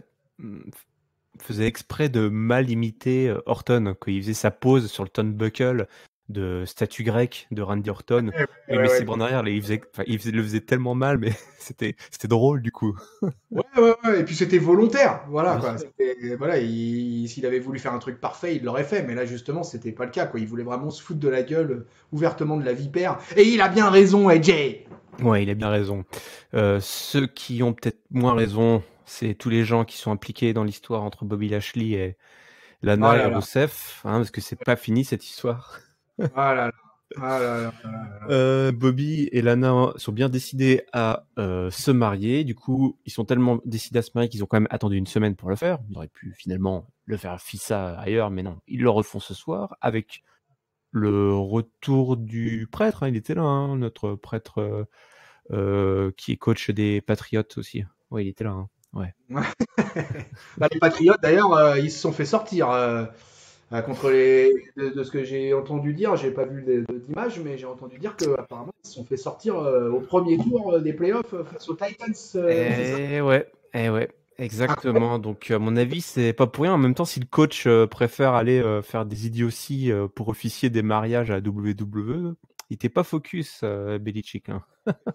faisait exprès de mal imiter Orton, quand il faisait sa pose sur le turnbuckle de statue grecque de Randy Orton, Ouais, où il met ses bras en arrière, il le faisait tellement mal, mais c'était drôle du coup. Ouais. Et puis c'était volontaire, voilà, quoi. Voilà, s'il avait voulu faire un truc parfait, il l'aurait fait. Mais là, justement, c'était pas le cas, quoi. Il voulait vraiment se foutre de la gueule ouvertement de la vipère. Et il a bien raison, AJ. Ouais, il a bien raison. Ceux qui ont peut-être moins raison, c'est tous les gens qui sont impliqués dans l'histoire entre Bobby Lashley et Oh Lana et là là. Rusev, hein, parce que c'est pas fini cette histoire. Ah là là. Ah là là. Bobby et Lana sont bien décidés à se marier. Du coup, ils sont tellement décidés à se marier qu'ils ont quand même attendu une semaine pour le faire. Ils auraient pu finalement le faire fissa ailleurs, mais non. Ils le refont ce soir avec le retour du prêtre. Hein, il était là, hein, notre prêtre qui est coach des Patriotes aussi. Ouais, il était là. Hein. Ouais. Bah, les Patriotes, d'ailleurs, ils se sont fait sortir contre de ce que j'ai entendu dire. J'ai pas vu d'image, mais j'ai entendu dire que apparemment ils se sont fait sortir au premier tour des playoffs face aux Titans. C'est ça? Eh ouais, exactement. Donc, à mon avis, c'est pas pour rien. En même temps, si le coach préfère aller faire des idioties pour officier des mariages à WWE, il était pas focus, Belichick. Hein.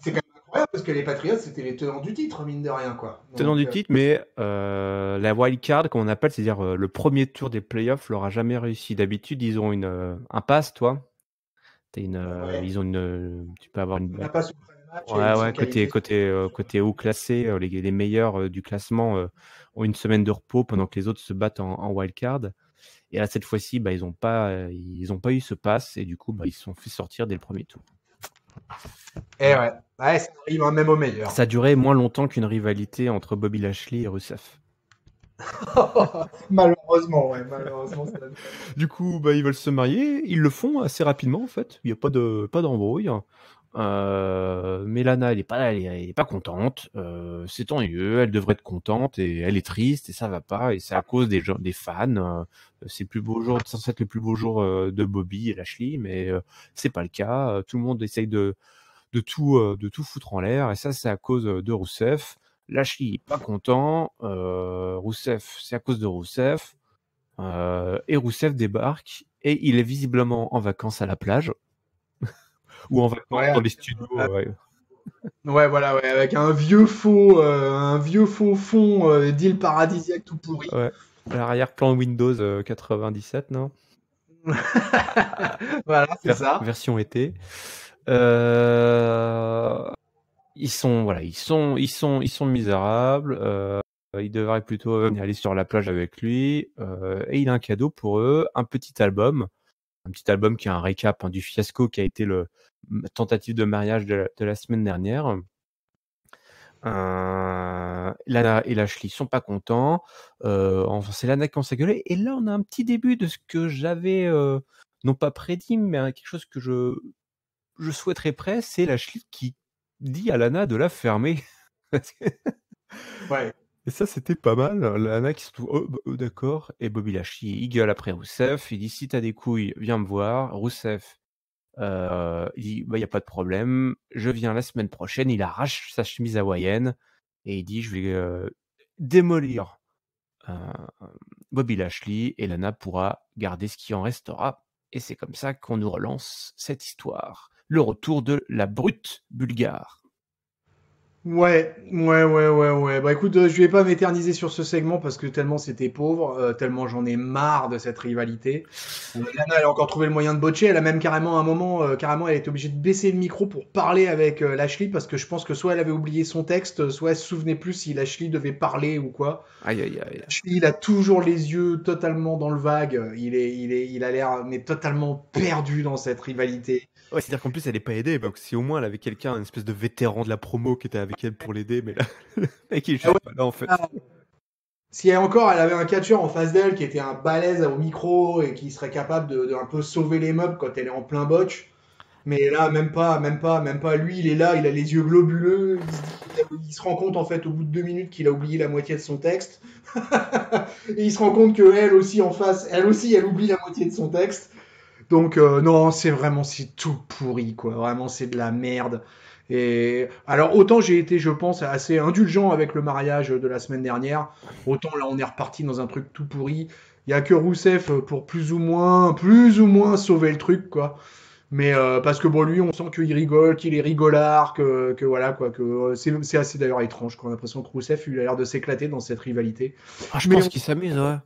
C'est quand même incroyable parce que les Patriots, c'était les tenants du titre, mine de rien, quoi. Tenant Donc, du titre, mais la wild card, comme on appelle, c'est-à-dire le premier tour des playoffs, leur a jamais réussi. D'habitude, ils ont un pass, toi. ouais, Ils ont tu peux avoir on une. n'a pas souffert le match et ils sont Ouais, qualifiés. côté haut classé, les meilleurs du classement ont une semaine de repos pendant que les autres se battent en wild card. Et là, cette fois-ci, bah, ils ont pas eu ce pass et du coup, bah, ils se sont fait sortir dès le premier tour. Et ouais, ça arrive hein, même au meilleur. Ça a duré moins longtemps qu'une rivalité entre Bobby Lashley et Rusev. Malheureusement, ouais, malheureusement. Du coup, bah, ils veulent se marier, ils le font assez rapidement en fait. Il n'y a pas d'embrouille. Mais Lana, elle est pas contente. C'est tant mieux, elle devrait être contente et elle est triste et ça va pas. Et c'est à cause des gens, des fans. C'est le plus beau jour, c'est censé être le plus beau jour de Bobby et Lashley, mais c'est pas le cas. Tout le monde essaye de tout foutre en l'air et ça, c'est à cause de Rusev. Lashley est pas content. Rusev, c'est à cause de Rusev. Et Rusev débarque et il est visiblement en vacances à la plage ou en vacances Ouais, dans les studios. Ouais. ouais, voilà, ouais, avec un vieux faux fond d'île paradisiaque tout pourri. Ouais. L'arrière-plan Windows 97, non? Voilà, c'est ça. Version été. Ils sont voilà, ils sont misérables. Ils devraient plutôt aller sur la plage avec lui. Et il a un cadeau pour eux, un petit album qui est un récap du fiasco qui a été le tentative de mariage de la semaine dernière. Lana et Lashley sont pas contents. Enfin, c'est Lana qui commence à gueuler. Et là, on a un petit début de ce que j'avais non pas prédit, mais quelque chose que je souhaiterais presque, c'est Lashley qui dit à Lana de la fermer. Ouais. Et ça, c'était pas mal. Lana qui se trouve, d'accord. Et Bobby Lashley, il gueule après Rusev. Il dit, si t'as des couilles, viens me voir. Rusev, il dit, bah, y a pas de problème. Je viens la semaine prochaine. Il arrache sa chemise hawaïenne. Et il dit, je vais démolir Bobby Lashley. Et Lana pourra garder ce qui en restera. Et c'est comme ça qu'on nous relance cette histoire. Le retour de la brute bulgare. Ouais, ouais, ouais, ouais, ouais. Bah écoute, je vais pas m'éterniser sur ce segment parce que tellement c'était pauvre, tellement j'en ai marre de cette rivalité. Lana, elle a encore trouvé le moyen de botcher. Elle a même carrément à un moment, carrément, elle était obligée de baisser le micro pour parler avec Lashley parce que je pense que soit elle avait oublié son texte, soit elle se souvenait plus si Lashley devait parler ou quoi. Aïe, aïe, aïe. Lashley, il a toujours les yeux totalement dans le vague. Il a l'air mais totalement perdu dans cette rivalité. Ouais, c'est-à-dire qu'en plus, elle est pas aidée. Donc, si au moins elle avait quelqu'un, une espèce de vétéran de la promo qui était avec elle pour l'aider, mais là, le mec il est Ah juste ouais, pas là en fait. ah, si elle, encore elle avait un catcheur en face d'elle qui était un balèze au micro et qui serait capable de un peu sauver les meubles quand elle est en plein botch. Mais là, même pas, même pas, même pas. Lui, il est là, il a les yeux globuleux. Il se rend compte en fait au bout de 2 minutes qu'il a oublié la moitié de son texte. Et il se rend compte que elle aussi en face, elle aussi, elle oublie la moitié de son texte. Donc non, c'est tout pourri quoi. Vraiment, c'est de la merde. Et alors autant j'ai été, je pense, assez indulgent avec le mariage de la semaine dernière, autant là on est reparti dans un truc tout pourri. Il y a que Rousseff pour plus ou moins sauver le truc quoi. Mais parce que bon lui, on sent qu'il rigole, qu'il est rigolard, que voilà quoi, que c'est assez d'ailleurs étrange. Qu'on a l'impression que Rousseff il a l'air de s'éclater dans cette rivalité. Ah, je Mais pense qu'il s'amuse, ouais.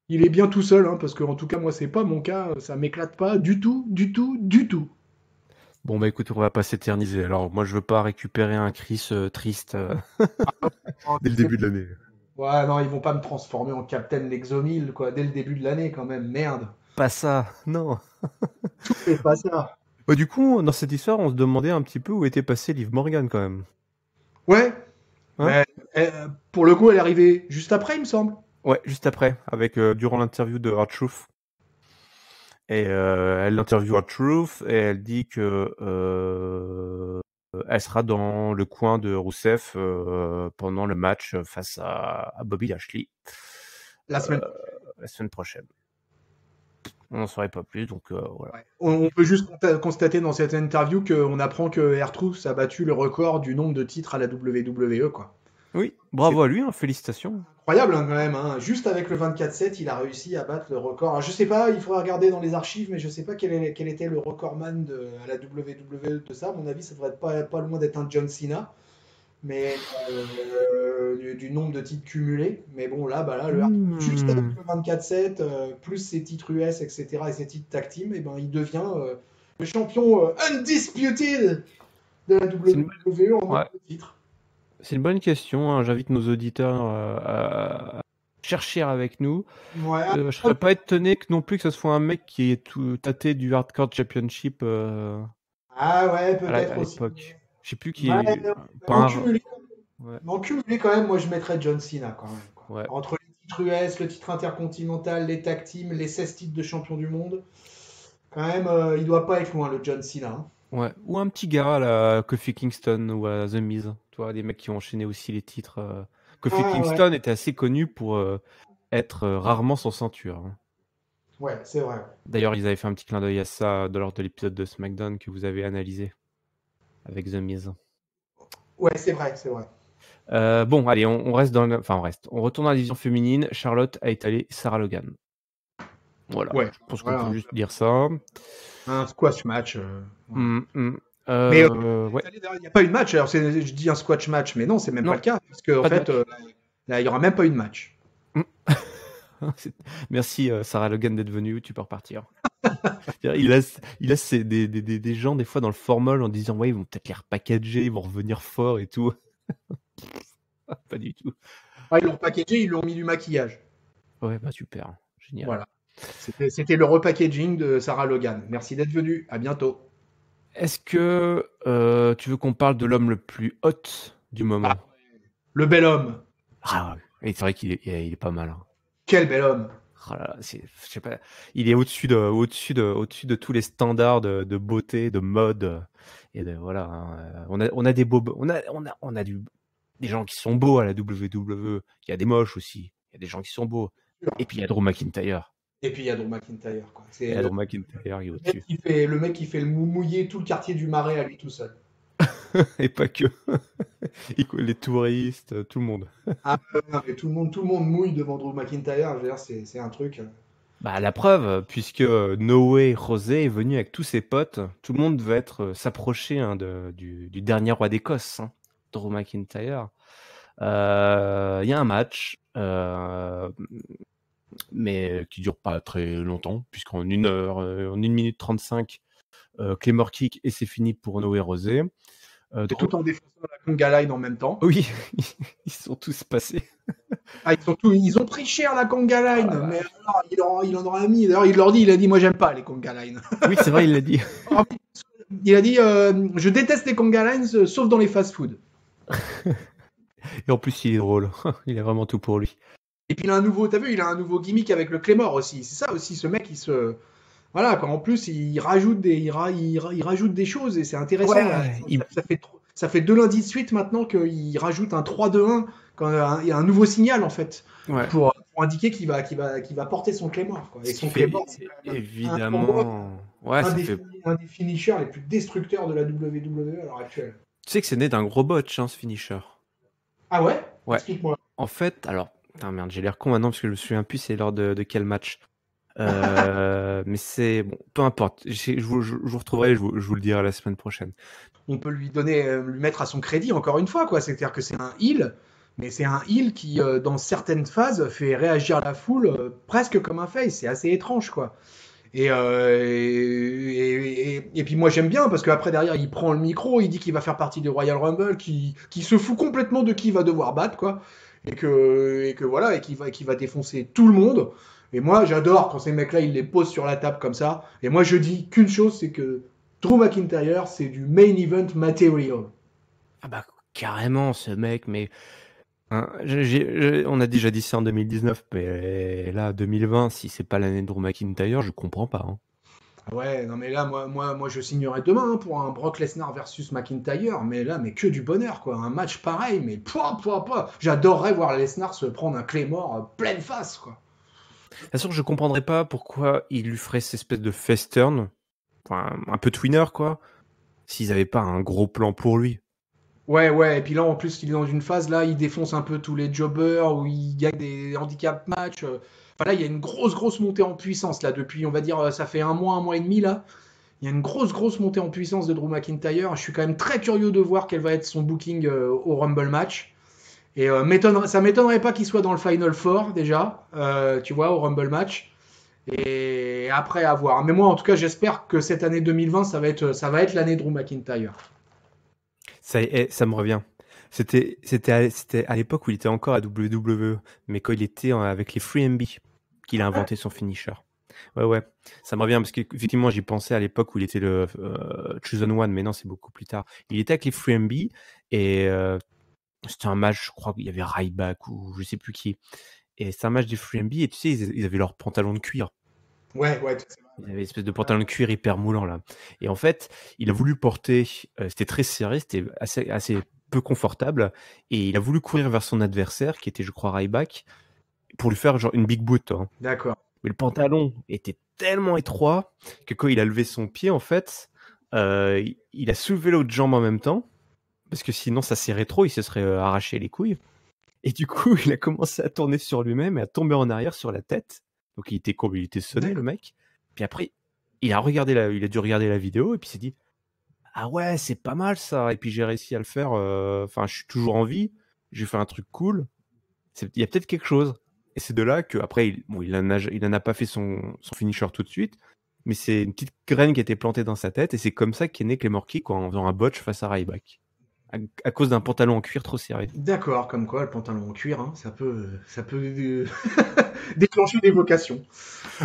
il est bien tout seul, hein, parce que en tout cas moi c'est pas mon cas, ça m'éclate pas du tout, du tout, du tout. Bon, bah écoute, on va pas s'éterniser. Alors, moi, je veux pas récupérer un Chris triste Oh, dès le début de l'année. ouais non, ils vont pas me transformer en Captain Lexomil quoi, dès le début de l'année quand même, merde. Pas ça, non. C'est pas ça. Bah, du coup, dans cette histoire, on se demandait un petit peu où était passé Liv Morgan quand même. Ouais, Hein? mais pour le coup elle est arrivée juste après il me semble. Ouais, juste après, avec durant l'interview de R-Truth. Et elle interviewe R-Truth et elle dit que elle sera dans le coin de Rusev pendant le match face à Bobby Lashley La semaine. la semaine prochaine. On n'en saurait pas plus, donc voilà. Ouais. On peut juste constater dans cette interview qu'on apprend que R-Truth a battu le record du nombre de titres à la WWE quoi. Oui, C'est bravo à lui, hein, félicitations. incroyable hein, quand même. Hein. Juste avec le 24-7, il a réussi à battre le record. Alors, je sais pas, il faudra regarder dans les archives, mais je sais pas quel était le recordman à la WWE de ça. À mon avis, ça devrait être pas loin d'être un John Cena, mais du nombre de titres cumulés. Mais bon, là, bah là, juste avec le 24-7, plus ses titres US, etc., et ses titres tag team, et ben, il devient le champion undisputed de la WWE en nombre Ouais, de titres. c'est une bonne question, hein. J'invite nos auditeurs à chercher avec nous. Ouais. Je serais pas étonné que non plus que ce soit un mec qui ait tout tâté du Hardcore Championship Ah ouais, peut-être à aussi. l'époque. Je sais plus qui Ouais, est. Pas en un... cumulé, Ouais, quand même, moi je mettrais John Cena quand même. Quoi. ouais. Entre les titres US, le titre intercontinental, les tag teams, les 16 titres de champion du monde, quand même, il doit pas être loin le John Cena. Hein. Ouais. Ou un petit gars, là, Kofi Kingston ou The Miz. Tu vois, des mecs qui ont enchaîné aussi les titres. Kofi Ah ouais, Kingston était assez connu pour être rarement sans ceinture, hein. ouais, c'est vrai. D'ailleurs, ils avaient fait un petit clin d'œil à ça lors de l'épisode de SmackDown que vous avez analysé avec The Miz. Ouais, c'est vrai, c'est vrai. Bon, allez, on reste dans enfin, on reste. On retourne dans la division féminine. Charlotte a étalé Sarah Logan. Voilà, Ouais, je pense qu'on peut voilà, juste dire ça. un squash match. Voilà. Hum, hum. Mais Ouais. il n'y a pas eu de match. Alors, je dis un squash match, mais non, c'est même pas Non, le cas. Parce qu'en pas de fait, match. là, il n'y aura même pas eu de match. Hum. Merci Sarah Logan d'être venue, tu peux repartir. Il a des gens des fois dans le formol en disant ouais ils vont peut-être les repackager, ils vont revenir fort et tout. Pas du tout. Ah, ils l'ont packagé, ils lui ont mis du maquillage. Ouais bah super, génial. Voilà. C'était le repackaging de Sarah Logan. Merci d'être venu. À bientôt. Est-ce que tu veux qu'on parle de l'homme le plus hot du Ah, moment? le bel homme. Ah ouais, c'est vrai qu'il est pas mal, hein. Quel bel homme. Ah là là, je sais pas, il est au-dessus de tous les standards de beauté, de mode et de voilà, hein. On a des beaux, on a des gens qui sont beaux à la WWE. Il y a des moches aussi. Il y a des gens qui sont beaux. Et puis il y a Drew McIntyre. Et puis il y a Drew McIntyre, quoi. Et C'est Drew le McIntyre qui est mec au-dessus. qui fait le mouiller tout le quartier du Marais à lui tout seul. Et pas que. Les touristes, tout le monde. Ah, non, mais tout le monde mouille devant Drew McIntyre. Je veux dire, c'est un truc. Bah, la preuve, puisque No Way José est venu avec tous ses potes, tout le monde veut s'approcher hein, du dernier roi d'Écosse, hein, Drew McIntyre. Il y a un match, mais qui dure pas très longtemps, puisqu'en 1 heure, en 1 minute 35, Claymore Kick et c'est fini pour No Way José. C'est tout en défonçant la conga line en même temps. Oui, ils sont tous passés. Ah, ils ont pris cher la conga line, mais alors, il en aura mis. D'ailleurs, il a dit, moi j'aime pas les conga line. Oui, c'est vrai, il l'a dit. Il a dit, je déteste les conga lines, sauf dans les fast-food. Et en plus, il est drôle. Il a vraiment tout pour lui. Et puis t'as vu, il a un nouveau gimmick avec le Claymore aussi. C'est ça aussi, ce mec, voilà, quoi. En plus, il rajoute il rajoute des choses et c'est intéressant. Là. Ouais, Ça fait 2 lundis de suite maintenant qu'il rajoute un 3-2-1 quand il y a un nouveau signal en fait ouais. pour indiquer qu'il va porter son Claymore. Quoi. Et Ce qui son fait Claymore, c'est quand même pour moi, évidemment. Ouais, un ça des, fait. un des finishers les plus destructeurs de la WWE à l'heure actuelle. Tu sais que c'est né d'un gros botch, hein, ce finisher. Ah ouais? Ouais. Explique-moi. En fait, alors. Putain, merde, j'ai l'air con maintenant parce que je me souviens plus c'est lors de quel match. Mais c'est. Bon, peu importe. Je vous retrouverai, je vous le dirai la semaine prochaine. On peut lui mettre à son crédit encore une fois, quoi. C'est-à-dire que c'est un heel, mais c'est un heel qui, dans certaines phases, fait réagir la foule presque comme un face. C'est assez étrange, quoi. Et puis moi j'aime bien parce qu'après derrière il prend le micro, il dit qu'il va faire partie du Royal Rumble, qui se fout complètement de qui il va devoir battre, quoi. Et que voilà, et qu'il va défoncer tout le monde. Et moi j'adore quand ces mecs-là ils les posent sur la table comme ça. Et moi je dis qu'une chose, c'est que Drew McIntyre c'est du main event material. Ah bah, carrément, ce mec, mais. Hein, on a déjà dit ça en 2019, mais là, 2020, si c'est pas l'année de Drew McIntyre, je comprends pas, hein. Ouais, non mais là, moi, je signerais demain hein, pour un Brock Lesnar versus McIntyre, mais là, mais que du bonheur, quoi. Un match pareil, mais pouah. J'adorerais voir Lesnar se prendre un Claymore pleine face, quoi. Bien sûr que je comprendrais pas pourquoi il lui ferait cette espèce de face turn, enfin, un peu twinner, quoi, s'ils avaient pas un gros plan pour lui. Ouais, et puis là, en plus, il est dans une phase, là, il défonce un peu tous les jobbers, où il gagne des handicap matchs. Enfin, là, il y a une grosse montée en puissance, là, depuis, on va dire, ça fait un mois et demi, là. Il y a une grosse montée en puissance de Drew McIntyre. Je suis quand même très curieux de voir quel va être son booking au Rumble match. Et ça m'étonnerait pas qu'il soit dans le Final Four déjà, tu vois, au Rumble match. Et après à voir. Mais moi, en tout cas, j'espère que cette année 2020, ça va être l'année de Drew McIntyre. Ça me revient. C'était à l'époque où il était encore à WWE, mais quand il était avec les Free MB, qu'il a inventé son finisher. Ouais, ça me revient parce qu'effectivement, j'y pensais à l'époque où il était le Chosen One, mais non, c'est beaucoup plus tard. Il était avec les Free MB et c'était un match, je crois qu'il y avait Ryback ou je sais plus qui. Et c'est un match des Free MB et tu sais, ils avaient leurs pantalons de cuir. Ouais, Il avait une espèce de pantalon de cuir hyper moulant là. Et en fait, il a voulu porter, c'était très serré, c'était assez peu confortable, et il a voulu courir vers son adversaire, qui était, je crois, Ryback, pour lui faire genre une big boot. Hein. D'accord. Mais le pantalon était tellement étroit que quand il a levé son pied, en fait, il a soulevé l'autre jambe en même temps, parce que sinon ça serrait trop, il se serait arraché les couilles. Et du coup, il a commencé à tourner sur lui-même et à tomber en arrière sur la tête. Donc il était sonné, le mec. Puis après, il a dû regarder la vidéo et puis il s'est dit ah ouais, c'est pas mal ça. Et puis j'ai réussi à le faire. Enfin, je suis toujours en vie. J'ai fait un truc cool. Il y a peut-être quelque chose. Et c'est de là que après, il en a pas fait son finisher tout de suite. Mais c'est une petite graine qui a été plantée dans sa tête et c'est comme ça qu'est né Claymore Kick en faisant un botch face à Ryback. À cause d'un pantalon en cuir trop serré. D'accord, comme quoi le pantalon en cuir, hein, ça peut déclencher des vocations.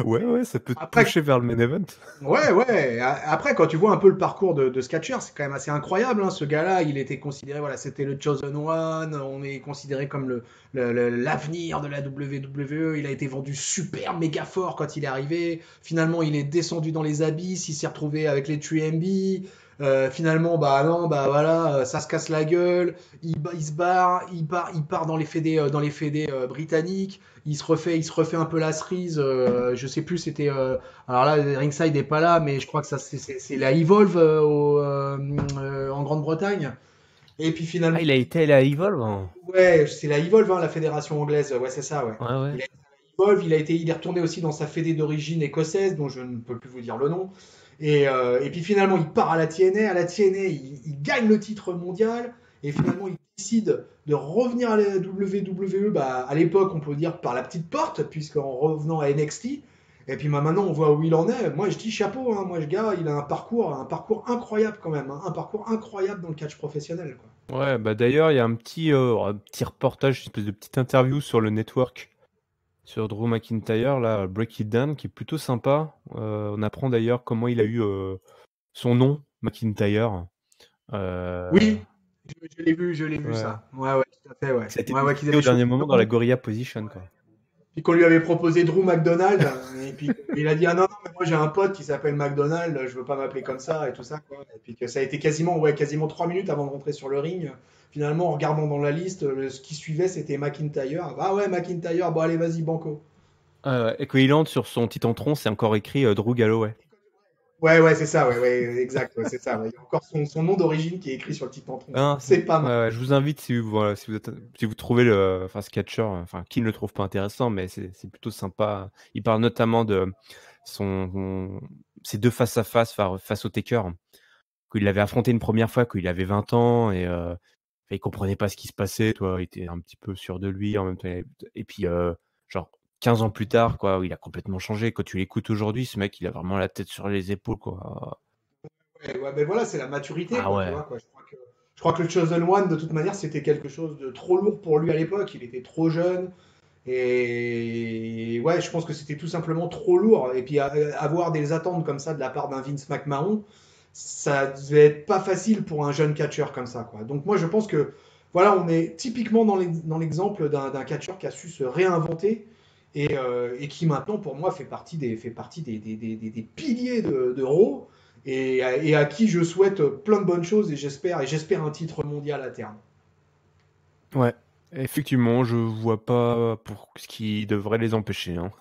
Ouais, ça peut te Après, pousser vers le main event. ouais. Après, quand tu vois un peu le parcours de ce catcheur, c'est quand même assez incroyable. Hein. Ce gars-là, il était considéré, voilà, c'était le Chosen One. On est considéré comme l'avenir de la WWE. Il a été vendu super méga fort quand il est arrivé. Finalement, il est descendu dans les abysses. Il s'est retrouvé avec les 3MB. Finalement, bah non, bah voilà, ça se casse la gueule. Il se barre, il part dans les fédés britanniques. Il se refait un peu la cerise. Je sais plus, c'était. Alors là, Ringside n'est pas là, mais je crois que ça c'est la Evolve en Grande-Bretagne. Et puis finalement, Ah, il a été à la Evolve. Hein. ouais, c'est la Evolve, hein, la fédération anglaise. Ouais, c'est ça, ouais. Ouais. Il a été à la Evolve, il est retourné aussi dans sa fédé d'origine écossaise, dont je ne peux plus vous dire le nom. Et puis finalement, il part à la TNA. À la TNA, il gagne le titre mondial. Et finalement, il décide de revenir à la WWE. Bah, à l'époque, on peut dire par la petite porte, puisqu'en revenant à NXT. Et puis bah, maintenant, on voit où il en est. Moi, je dis chapeau. Hein. Moi, ce gars, il a un parcours incroyable quand même. Hein. Un parcours incroyable dans le catch professionnel. Quoi. Ouais, bah d'ailleurs, il y a un petit reportage, une espèce de petite interview sur le network sur Drew McIntyre, là, Break It Down, qui est plutôt sympa. On apprend d'ailleurs comment il a eu son nom, McIntyre. Euh, Oui, je l'ai vu ouais. ça. Ouais, tout à fait, ouais. Ça a été Ouais, qu'ils décidé au avaient chopé dernier le moment dans la nom. Gorilla Position, quoi. Puis qu'on lui avait proposé Drew McDonald, et puis il a dit ah non, non, mais moi j'ai un pote qui s'appelle McDonald, je veux pas m'appeler comme ça et tout ça quoi. Et puis que ça a été quasiment 3 minutes avant de rentrer sur le ring. Finalement, en regardant dans la liste, ce qui suivait c'était McIntyre. Ah ouais, McIntyre, bon allez vas-y banco. Et quand il entre sur son titantron, c'est encore écrit Drew Galloway. Ouais, c'est ça, ouais, exact, ouais, c'est ça. Ouais. Il y a encore son nom d'origine qui est écrit sur le petit tampon. Hein, C'est pas mal. ouais, je vous invite si vous trouvez ce catcheur, enfin qui ne le trouve pas intéressant, mais c'est plutôt sympa. Il parle notamment de ses deux face à face au Taker, qu'il avait affronté une première fois quand il avait 20 ans et il comprenait pas ce qui se passait, toi, il était un petit peu sûr de lui en même temps. Et puis genre 15 ans plus tard, quoi, il a complètement changé. Quand tu l'écoutes aujourd'hui, ce mec, il a vraiment la tête sur les épaules, quoi. Ouais, ben voilà, c'est la maturité, Ah quoi, tu ouais. vois, quoi. Je crois que le Chosen One, de toute manière, c'était quelque chose de trop lourd pour lui à l'époque. Il était trop jeune. Et ouais, je pense que c'était tout simplement trop lourd. Et puis avoir des attentes comme ça de la part d'un Vince McMahon, ça devait être pas facile pour un jeune catcheur comme ça, quoi. Donc moi, je pense que voilà, on est typiquement dans l'exemple d'un catcheur qui a su se réinventer et qui maintenant, pour moi, fait partie des piliers de Raw et à qui je souhaite plein de bonnes choses et j'espère un titre mondial à terme. Ouais, effectivement, je vois pas pour ce qui devrait les empêcher. Hein.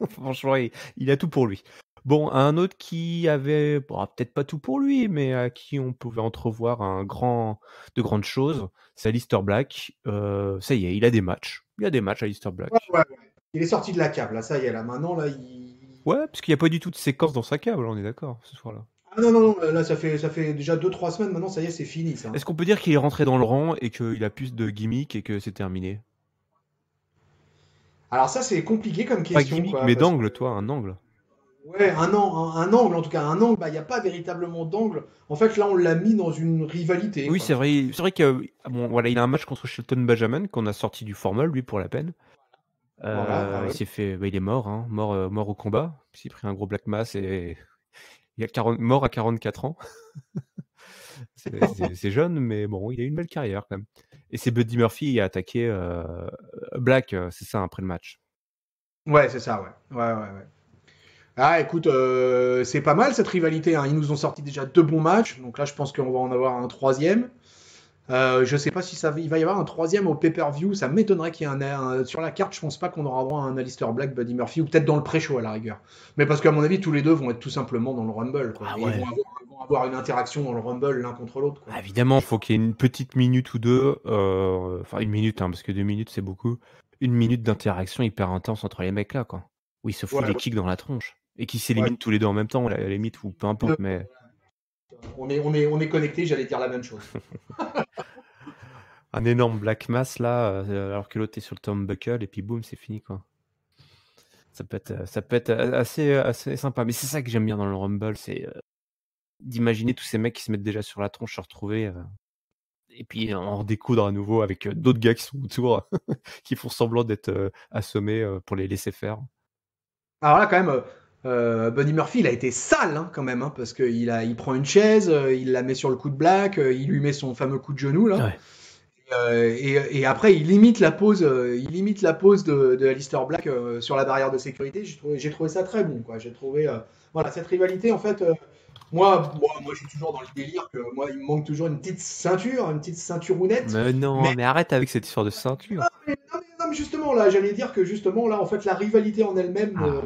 Franchement, il a tout pour lui. Bon, un autre qui avait, bon, peut-être pas tout pour lui, mais à qui on pouvait entrevoir de grandes choses, c'est Aleister Black. Ça y est, il a des matchs. Il y a des matchs à Aleister Black. Ouais. Il est sorti de la cave, là, ça y est, là, maintenant, là, Ouais, parce qu'il n'y a pas du tout de séquence dans sa cave, là, on est d'accord, ce soir-là. Ah non, non, non, là, ça fait déjà 2 3 semaines maintenant, ça y est, c'est fini, ça. Est-ce qu'on peut dire qu'il est rentré dans le rang et qu'il a plus de gimmicks et que c'est terminé? Alors ça, c'est compliqué comme Pas question, gimmick, quoi, mais parce que, d'angle, toi, un angle. ouais, un angle, en tout cas, un angle, bah, il n'y a pas véritablement d'angle. En fait, là, on l'a mis dans une rivalité, Oui, quoi. c'est vrai que bon, voilà, il a un match contre Shelton Benjamin qu'on a sorti du formal, lui, pour la peine. Voilà, ah Il ouais. s'est fait, il est mort, hein, mort au combat. Il s'est pris un gros black mass et il a mort à 44 ans. C'est jeune, mais bon, il a eu une belle carrière quand même. Et c'est Buddy Murphy qui a attaqué Black, c'est ça, après le match. Ouais, c'est ça, ouais. Ouais. Ah, écoute, c'est pas mal cette rivalité, hein. Ils nous ont sorti déjà 2 bons matchs, donc là, je pense qu'on va en avoir un troisième. Je sais pas si il va y avoir un troisième au pay-per-view. Ça m'étonnerait qu'il y ait sur la carte. Je pense pas qu'on aura droit à un Alistair Black, Buddy Murphy, ou peut-être dans le pré-show à la rigueur. Mais parce qu'à mon avis, tous les deux vont être tout simplement dans le Rumble, quoi. Ah Et ouais. ils vont avoir une interaction dans le Rumble l'un contre l'autre, quoi. Ah, évidemment, il faut qu'il y ait une petite minute ou deux, enfin une minute, hein, parce que 2 minutes c'est beaucoup. Une minute d'interaction hyper intense entre les mecs là, quoi. Où ils se foutent Ouais, des ouais, kicks dans la tronche. Et qui ouais. s'éliminent tous les deux en même temps, à la limite, ou peu importe, mais. On est connectés, j'allais dire la même chose. Un énorme Black Mass là, alors que l'autre est sur le turnbuckle, et puis boum, c'est fini, quoi. Ça peut être assez sympa. Mais c'est ça que j'aime bien dans le Rumble, c'est d'imaginer tous ces mecs qui se mettent déjà sur la tronche se retrouver, et puis en redécoudre à nouveau avec d'autres gars qui sont autour, qui font semblant d'être assommés pour les laisser faire. Alors là, quand même, Buddy Murphy, il a été sale, hein, quand même, hein, parce il prend une chaise, il la met sur le coup de Black, il lui met son fameux coup de genou, là. Ouais. Et après, il imite la pose de Alistair Black sur la barrière de sécurité. J'ai trouvé ça très bon, quoi. J'ai trouvé, voilà, cette rivalité, en fait, moi, je suis toujours dans le délire que moi, il me manque toujours une petite ceinturounette. Mais Mais, non, mais arrête avec cette histoire de ceinture. non, mais justement, là, j'allais dire que justement, là, en fait, la rivalité en elle-même Ah.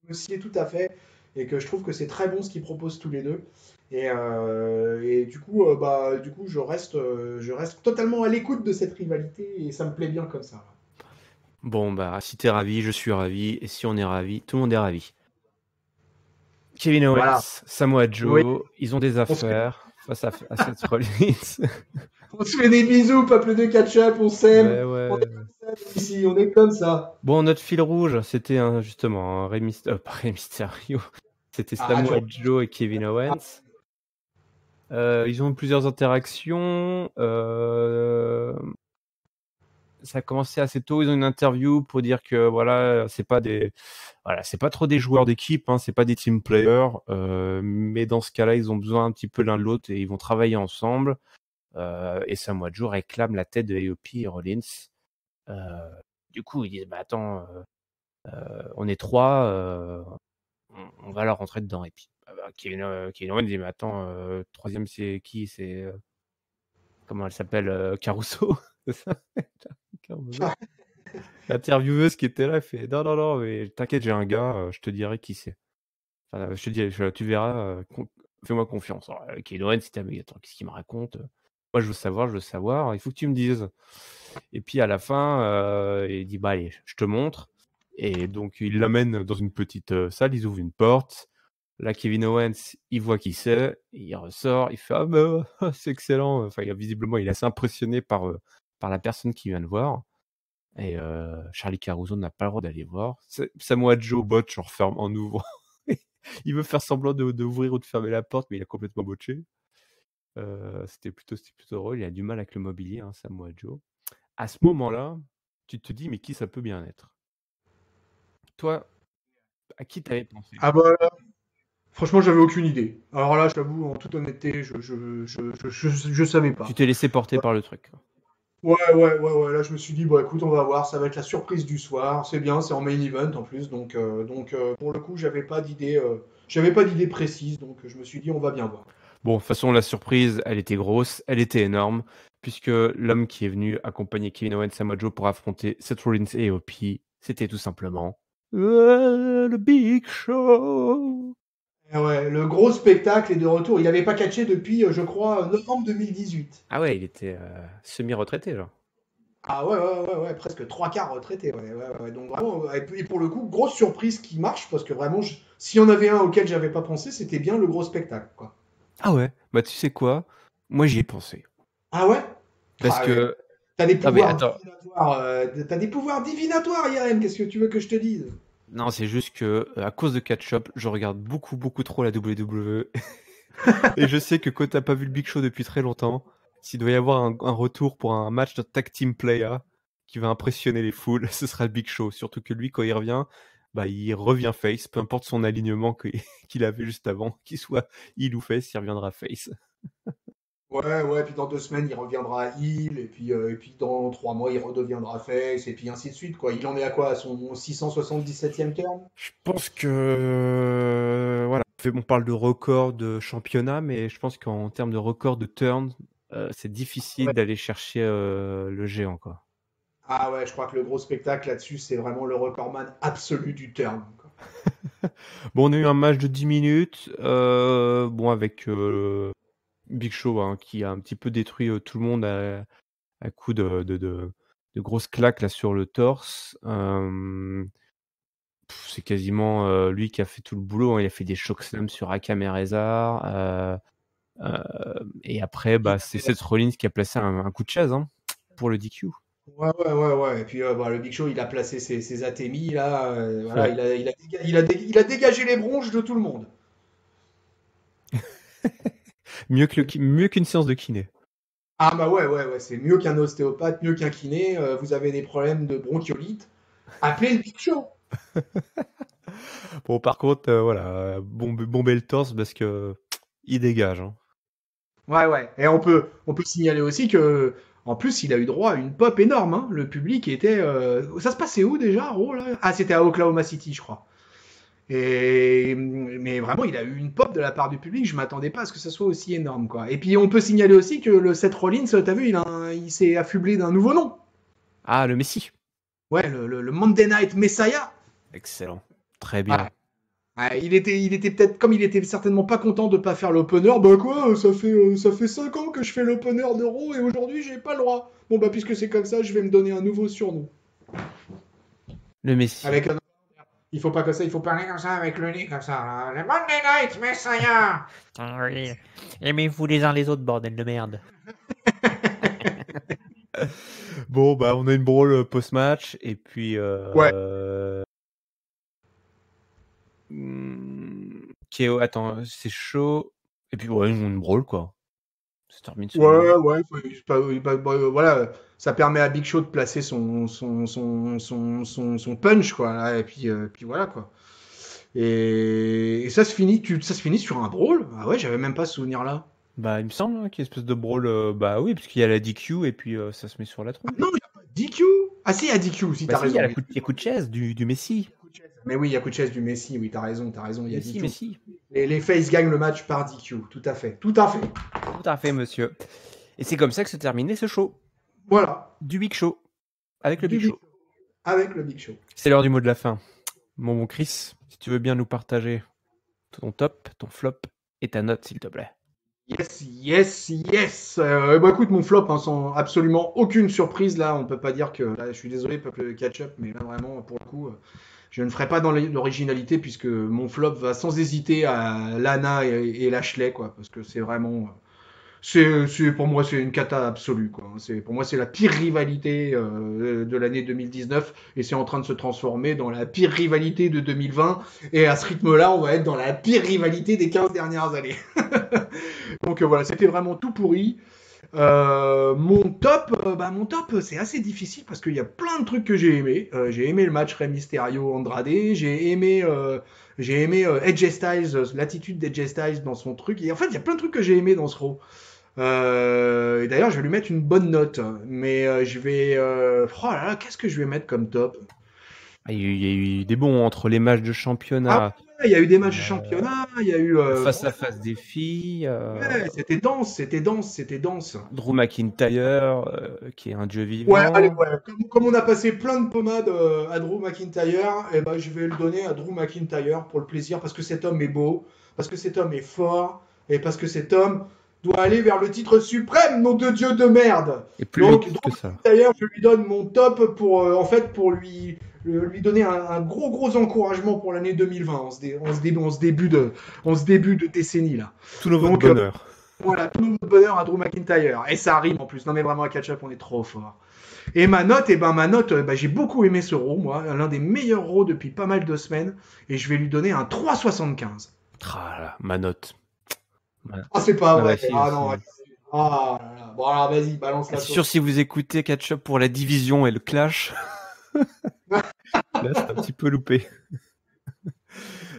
me sied tout à fait et que je trouve que c'est très bon ce qu'ils proposent tous les deux. Et du coup, je reste totalement à l'écoute de cette rivalité et ça me plaît bien comme ça. Bon, bah, si t'es ravi, je suis ravi. Et si on est ravi, tout le monde est ravi. Kevin Voilà. Owens, Samoa Oui, Joe, ils ont des on se fait, affaires face à Seth Rollins. on se fait des bisous, peuple de catch-up, on s'aime. Ouais, On ouais. est comme ça ici, on est comme ça. Bon, notre fil rouge, c'était justement pas Rey Mysterio. C'était Ah, Samoa Joe et Kevin Owens. Ils ont eu plusieurs interactions. Ça a commencé assez tôt. Ils ont une interview pour dire que voilà, c'est pas trop des joueurs d'équipe, hein, c'est pas des team players. Mais dans ce cas-là, ils ont besoin un petit peu l'un de l'autre et ils vont travailler ensemble. Et Samoa Joe réclame la tête de AOP et Rollins. Du coup, ils disent bah attends, on est trois, on va leur rentrer dedans. Et puis Kevin Owens dit mais attends, troisième c'est qui? C'est comment elle s'appelle, Caruso? C'est ça? Caruso. L'intervieweuse qui était là, elle fait non, non, non, mais t'inquiète, j'ai un gars, je te dirai qui c'est. Enfin, je te dis, tu verras, fais-moi confiance. Alors, Kevin Owens, c'était mais attends, qu'est-ce qu'il me raconte? Moi, je veux savoir, il faut que tu me dises. Et puis à la fin, il dit bah allez, je te montre. Et donc il l'amène dans une petite salle, ils ouvrent une porte. Là, Kevin Owens, il voit qui c'est, il ressort, il fait ah mais c'est excellent. Enfin, visiblement, il est assez impressionné par la personne qui vient de voir. Et Charlie Caruso n'a pas le droit d'aller voir. Samoa Joe botche en ouvrant. Il veut faire semblant d'ouvrir ou de fermer la porte, mais il a complètement botché. C'était plutôt drôle. Il a du mal avec le mobilier, hein, Samoa Joe. À ce moment-là, tu te dis, mais qui ça peut bien être? Toi, à qui t'avais pensé? Ah bah là, franchement, j'avais aucune idée. Alors là, je t'avoue, en toute honnêteté, je savais Tu pas. t'es laissé porter par le truc. Ouais. Là, je me suis dit, bah écoute, on va voir, ça va être la surprise du soir. C'est bien, c'est en main event en plus, donc pour le coup, j'avais pas d'idée précise, donc je me suis dit, on va bien voir. Bon, de toute façon, la surprise, elle était grosse, elle était énorme, puisque l'homme qui est venu accompagner Kevin Owens et Samoa Joe pour affronter Seth Rollins et AOP, c'était tout simplement le Big Show. Et ouais, le gros spectacle est de retour. Il n'avait pas catché depuis, je crois, novembre 2018. Ah ouais, il était semi-retraité, genre. Ah ouais, presque trois quarts retraité. Ouais. Donc vraiment, et pour le coup, grosse surprise qui marche, parce que vraiment, s'il y en avait un auquel j'avais pas pensé, c'était bien le gros spectacle, quoi. Ah ouais, bah tu sais quoi? Moi j'y ai pensé. Ah ouais? Parce Ah ouais. que... T'as des Non mais pouvoirs attends, divinatoires, t'as des pouvoirs divinatoires, Irem, qu'est-ce que tu veux que je te dise? non c'est juste que à cause de Catch-Up, je regarde beaucoup beaucoup trop la WWE. Et je sais que quand t'as pas vu le Big Show depuis très longtemps, s'il doit y avoir un retour pour un match de tag team playa qui va impressionner les foules, ce sera le Big Show. Surtout que lui, quand il revient, bah il revient face, peu importe son alignement qu'il avait juste avant, qu'il soit heel ou face, il reviendra face. Ouais, puis dans 2 semaines, il reviendra à Hill, et puis dans 3 mois, il redeviendra face, et puis ainsi de suite, quoi. Il en est à quoi? À son 677e terme? Je pense que voilà, on parle de record de championnat, mais je pense qu'en termes de record de turn, c'est difficile Ouais. d'aller chercher le géant, quoi. Ah ouais, je crois que le gros spectacle là-dessus, c'est vraiment le recordman absolu du terme, quoi. Bon, on a eu un match de 10 minutes, bon, avec Big Show, hein, qui a un petit peu détruit tout le monde à coups de grosses claques là sur le torse. C'est quasiment lui qui a fait tout le boulot, hein. Il a fait des chokeslams sur Akam et Rezar. Et après, Il bah, c'est avait- Seth Rollins qui a placé un coup de chaise, hein, pour le DQ. Ouais. Et puis le Big Show, il a placé ses atémis là. Voilà, Ouais. il a dégagé les bronches de tout le monde. Mieux qu'une séance de kiné. Ah bah ouais, c'est mieux qu'un ostéopathe, mieux qu'un kiné. Vous avez des problèmes de bronchiolite, appelez le Big Show. Bon, par contre, voilà, bomber le torse parce que il dégage, hein. Ouais. Et on peut signaler aussi que, en plus, il a eu droit à une pop énorme, hein. Le public était. Ça se passait où déjà, Raw, là? Ah, c'était à Oklahoma City, je crois. Mais vraiment, il a eu une pop de la part du public. Je m'attendais pas à ce que ça soit aussi énorme, quoi. Et puis, on peut signaler aussi que le Seth Rollins, t'as vu, il s'est affublé d'un nouveau nom. Ah, le Messi. Ouais, le Monday Night Messiah. Excellent. Très Ouais. bien. Ouais, il était peut-être, comme il était certainement pas content de pas faire l'opener, bah quoi, ça fait 5 ans que je fais l'opener de Raw et aujourd'hui j'ai pas le droit. Bon bah puisque c'est comme ça, je vais me donner un nouveau surnom. Le Messi. Avec un... Il faut pas comme ça, il faut parler comme ça avec le nez comme ça, là. Le Monday Night Messiah. Ah oui. Aimez-vous les uns les autres, bordel de merde. Bon, bah, on a une brawl post-match et puis Ouais. Attends, c'est chaud. Et puis ouais, une brawl quoi. Ça se termine sur une brawl. Ouais, voilà, ça permet à Big Show de placer son punch, quoi, là, et puis voilà, quoi. Et ça se finit sur un brawl. Ah ouais, j'avais même pas ce souvenir-là. Bah, il me semble, hein, qu'il y a une espèce de brawl. Bah oui, parce qu'il y a la DQ et puis ça se met sur la Ah tronche. non, il n'y a pas de DQ. Ah si, il y a DQ, si, Bah t'as si, il y a raison. il y a coup de chaise du Messi. Mais oui, il y a coup de chaise du Messi, oui, t'as raison, il y a Messi, DQ. Messi. Les Face gagnent le match par DQ, tout à fait, tout à fait. Tout à fait, monsieur. Et c'est comme ça que se terminait ce show. Voilà, Du Big Show. Avec le du Big Big Show. Show, avec le Big Show. C'est l'heure du mot de la fin. Bon Chris, si tu veux bien nous partager ton top, ton flop et ta note, s'il te plaît. Yes. Bah écoute, mon flop, hein, sans absolument aucune surprise, là, on peut pas dire que... Là, je suis désolé, peuple catch-up, mais là, vraiment, pour le coup, je ne ferai pas dans l'originalité, puisque mon flop va sans hésiter à Lana et Lashley, quoi, parce que c'est vraiment... pour moi, c'est une cata absolue, quoi. Pour moi, c'est la pire rivalité de l'année 2019 et c'est en train de se transformer dans la pire rivalité de 2020. Et à ce rythme-là, on va être dans la pire rivalité des 15 dernières années. Donc voilà, c'était vraiment tout pourri. Mon top, c'est assez difficile parce qu'il y a plein de trucs que j'ai aimé. J'ai aimé le match Rey Mysterio Andrade. J'ai aimé Edge Styles, l'attitude d'Edge Styles dans son truc. Et en fait, il y a plein de trucs que j'ai aimé dans ce Raw. Et d'ailleurs, je vais lui mettre une bonne note. Mais je vais. Oh là là, qu'est-ce que je vais mettre comme top? Ah, il y a eu des bons entre les matchs de Ah championnat, ouais, il y a eu des matchs de championnat, il y a eu. le face-à-face des filles, Ouais, c'était dense. Drew McIntyre, qui est un dieu Ouais, allez, vivant. ouais. Comme on a passé plein de pommades à Drew McIntyre, eh ben, je vais le donner à Drew McIntyre pour le plaisir, parce que cet homme est beau, parce que cet homme est fort, et parce que cet homme doit aller vers le titre suprême, nom de Dieu de merde. Et plus Donc, vite Drew que ça. McIntyre, je lui donne mon top pour, en fait, pour lui donner un gros encouragement pour l'année 2020, en ce début de décennie, là. Tout notre Donc, bonheur. voilà, tout notre bonheur à Drew McIntyre. Et ça rime en plus. Non mais vraiment à catch-up, on est trop fort. Et ma note, j'ai beaucoup aimé ce Raw, moi, l'un des meilleurs Raw depuis pas mal de semaines, et je vais lui donner un 3,75. Ah là, ma note. Ah c'est pas Ah vrai. bah si, Ah si. non. Ah là là. Bon alors vas-y, balance Et la c'est sûr, sauce. si vous écoutez Catch Up pour la division et le clash, là c'est un petit peu loupé.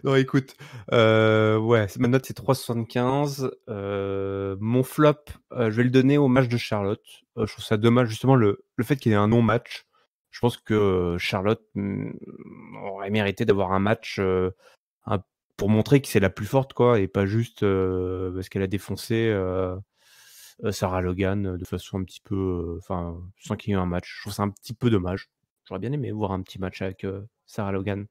Non, écoute, ouais, ma note c'est 3,75. Mon flop, je vais le donner au match de Charlotte. Je trouve ça dommage justement le fait qu'il y ait un non-match. Je pense que Charlotte aurait mérité d'avoir un match pour montrer que c'est la plus forte, quoi, et pas juste parce qu'elle a défoncé Sarah Logan de façon un petit peu, enfin, sans qu'il y ait eu un match. Je trouve ça un petit peu dommage. J'aurais bien aimé voir un petit match avec Sarah Logan.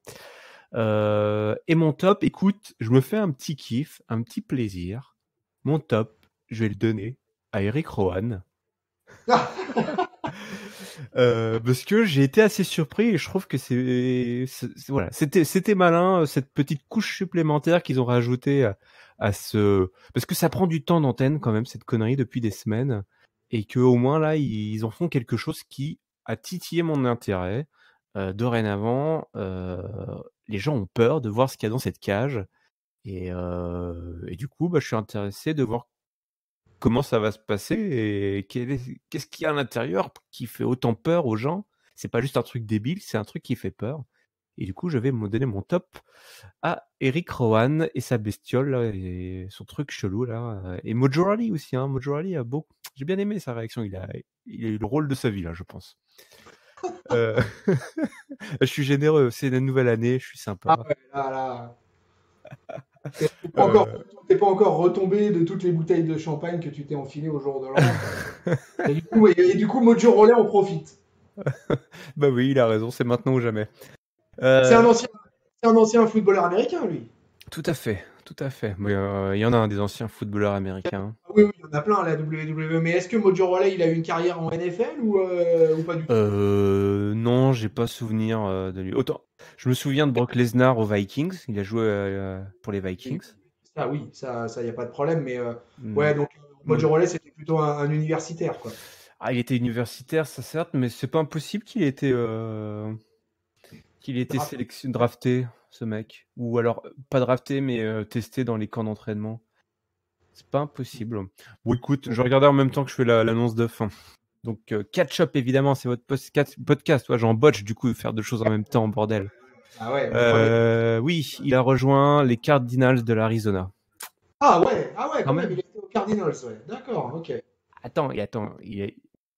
Et mon top, écoute, je me fais un petit kiff, un petit plaisir. Mon top, je vais le donner à Eric Rowan. Parce que j'ai été assez surpris et je trouve que voilà, c'était malin, cette petite couche supplémentaire qu'ils ont rajoutée à ce, parce que ça prend du temps d'antenne quand même, cette connerie, depuis des semaines, et que au moins là ils en font quelque chose qui a titillé mon intérêt. Dorénavant, les gens ont peur de voir ce qu'il y a dans cette cage, et du coup je suis intéressé de voir comment ça va se passer et qu'est-ce qu'il y a à l'intérieur qui fait autant peur aux gens. C'est pas juste un truc débile, c'est un truc qui fait peur. Et du coup, je vais me donner mon top à Eric Rowan et sa bestiole là, et son truc chelou là. Et Mojo Rawley aussi, hein. Mojo Rawley a beaucoup. J'ai bien aimé sa réaction. Il a eu le rôle de sa vie là, je pense. Je suis généreux. C'est la nouvelle année. Je suis sympa. Ah ouais, là. T'es pas encore retombé de toutes les bouteilles de champagne que tu t'es enfilé au jour de l'an. et du coup, Mojo Rawley en profite. Bah oui, il a raison. C'est maintenant ou jamais. C'est un ancien footballeur américain, lui. Tout à fait, tout à fait. Mais il y en a un des anciens footballeurs américains. Oui, il y en a plein à la WWE. Mais est-ce que Mojo Rawley, il a eu une carrière en NFL ou pas du tout? Non, j'ai pas souvenir de lui. Autant, je me souviens de Brock Lesnar aux Vikings. Il a joué pour les Vikings. Ah oui, ça, y a pas de problème. Mais Hmm. ouais, donc Mojo Rawley, c'était plutôt un universitaire, quoi. Ah, il était universitaire, ça certes, mais c'est pas impossible qu'il ait été drafté, ce mec. Ou alors, pas drafté, mais testé dans les camps d'entraînement. C'est pas impossible. Bon, écoute, je regardais en même temps que je fais l'annonce de fin. Donc, Catch Up, évidemment, c'est votre podcast. Ouais, j'en botche, du coup, faire deux choses en même temps, bordel. Ah ouais, oui, il a rejoint les Cardinals de l'Arizona. Ah ouais, quand même, même. il était aux Cardinals, ouais. D'accord, ok. Attends,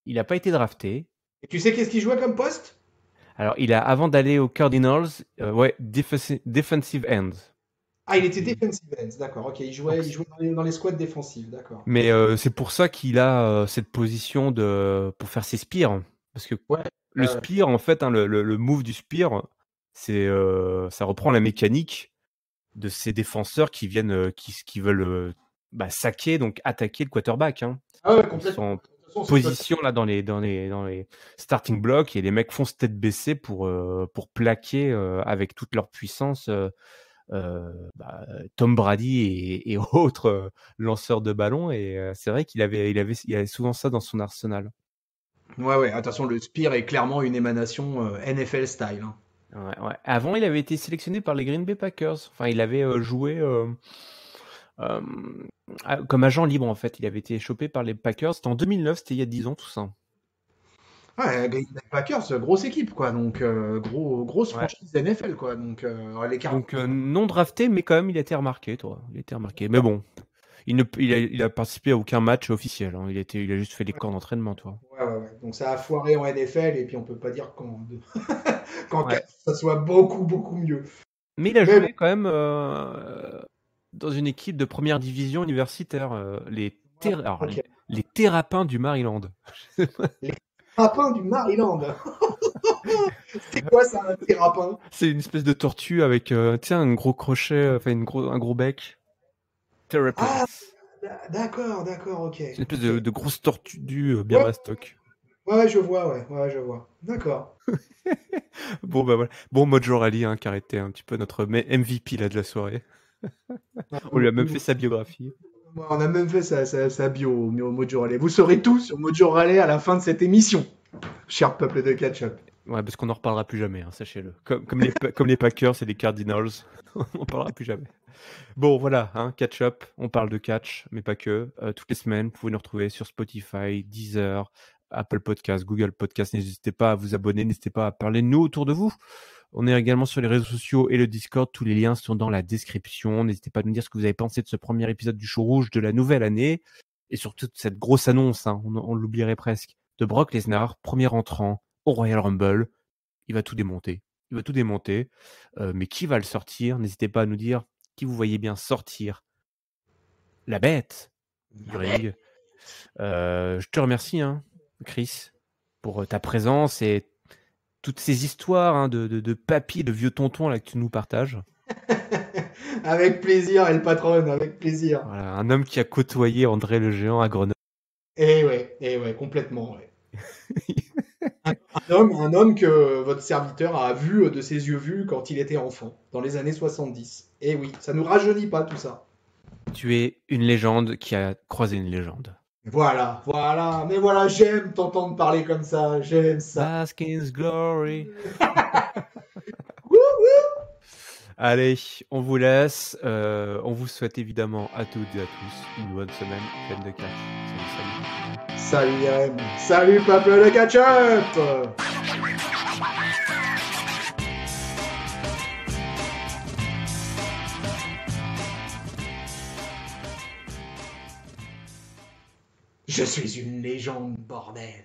il a pas été drafté. Et tu sais qu'est-ce qu'il jouait comme poste? Alors, avant d'aller aux Cardinals, defensive end. Ah, il était defensive end, d'accord, ok. Il jouait dans les squads défensifs, d'accord. Mais c'est pour ça qu'il a cette position pour faire ses spears. Parce que Ouais, le spear, en fait, hein, le move du spear, ça reprend la mécanique de ces défenseurs qui viennent, qui veulent saquer, donc attaquer le quarterback. Hein. Ah ouais, Ils complètement. sont en position là dans les starting blocks et les mecs foncent tête baissée pour plaquer avec toute leur puissance Tom Brady et autres lanceurs de ballon. Et c'est vrai qu'il avait souvent ça dans son arsenal. Ouais, attention, le Spear est clairement une émanation NFL style. Hein. Ouais. Avant, il avait été sélectionné par les Green Bay Packers. Enfin, il avait joué comme agent libre, en fait. Il avait été chopé par les Packers. C'était en 2009, c'était il y a 10 ans, tout ça. Ouais, Green Bay Packers, grosse équipe, quoi. Donc, grosse Ouais. franchise NFL, quoi. Donc, les Donc non drafté, mais quand même, il a été remarqué, toi. Il a été remarqué. Mais bon, il a participé à aucun match officiel. Hein. Il a juste fait les camps d'entraînement, toi. Ouais. Donc, ça a foiré en NFL, et puis on peut pas dire qu'en Ouais. 4, ça soit beaucoup, beaucoup mieux. Mais il a joué quand même dans une équipe de première division universitaire, les Terrapins du Maryland. Les Terrapins du Maryland. C'est quoi ça, un Terrapin? C'est une espèce de tortue avec un gros crochet, enfin un gros bec. Terrapins. Ah, d'accord, ok. C'est une espèce de grosse tortue bien Ouais, mastoc. ouais, je vois. D'accord. Bon, bah voilà. Bon, Mojo Rawley, hein, qui a été un petit peu notre MVP là, de la soirée. On lui a même fait sa biographie. On a même fait sa bio au Mojo Rawley. Vous saurez tout sur Mojo Rawley à la fin de cette émission, cher peuple de Catch-up. Ouais, parce qu'on n'en reparlera plus jamais, hein, sachez-le. Comme les Packers et les Cardinals, on n'en parlera plus jamais. Bon, voilà, hein, Catch Up, on parle de catch, mais pas que. Toutes les semaines, vous pouvez nous retrouver sur Spotify, Deezer, Apple Podcast, Google Podcast. N'hésitez pas à vous abonner, n'hésitez pas à parler de nous autour de vous. On est également sur les réseaux sociaux et le Discord. Tous les liens sont dans la description. N'hésitez pas à nous dire ce que vous avez pensé de ce premier épisode du Show Rouge de la nouvelle année. Et surtout de cette grosse annonce, hein, on l'oublierait presque, de Brock Lesnar, premier entrant au Royal Rumble. Il va tout démonter. Mais qui va le sortir? N'hésitez pas à nous dire qui vous voyez bien sortir la bête du ring. Je te remercie, hein, Chris, pour ta présence et toutes ces histoires, hein, de papy, de vieux tonton là, que tu nous partages. Avec plaisir, El Patron, avec plaisir. Voilà, un homme qui a côtoyé André le Géant à Grenoble. Eh ouais, complètement. Ouais. un homme que votre serviteur a vu de ses yeux vus quand il était enfant, dans les années 70. Eh oui, ça nous rajeunit pas tout ça. Tu es une légende qui a croisé une légende. Voilà. Mais voilà, j'aime t'entendre parler comme ça. J'aime ça. Baskin's Glory. Allez, on vous laisse. On vous souhaite évidemment à toutes et à tous une bonne semaine pleine de catch. Salut. Salut Irem. Salut peuple de catch-up. Je suis une légende, bordel.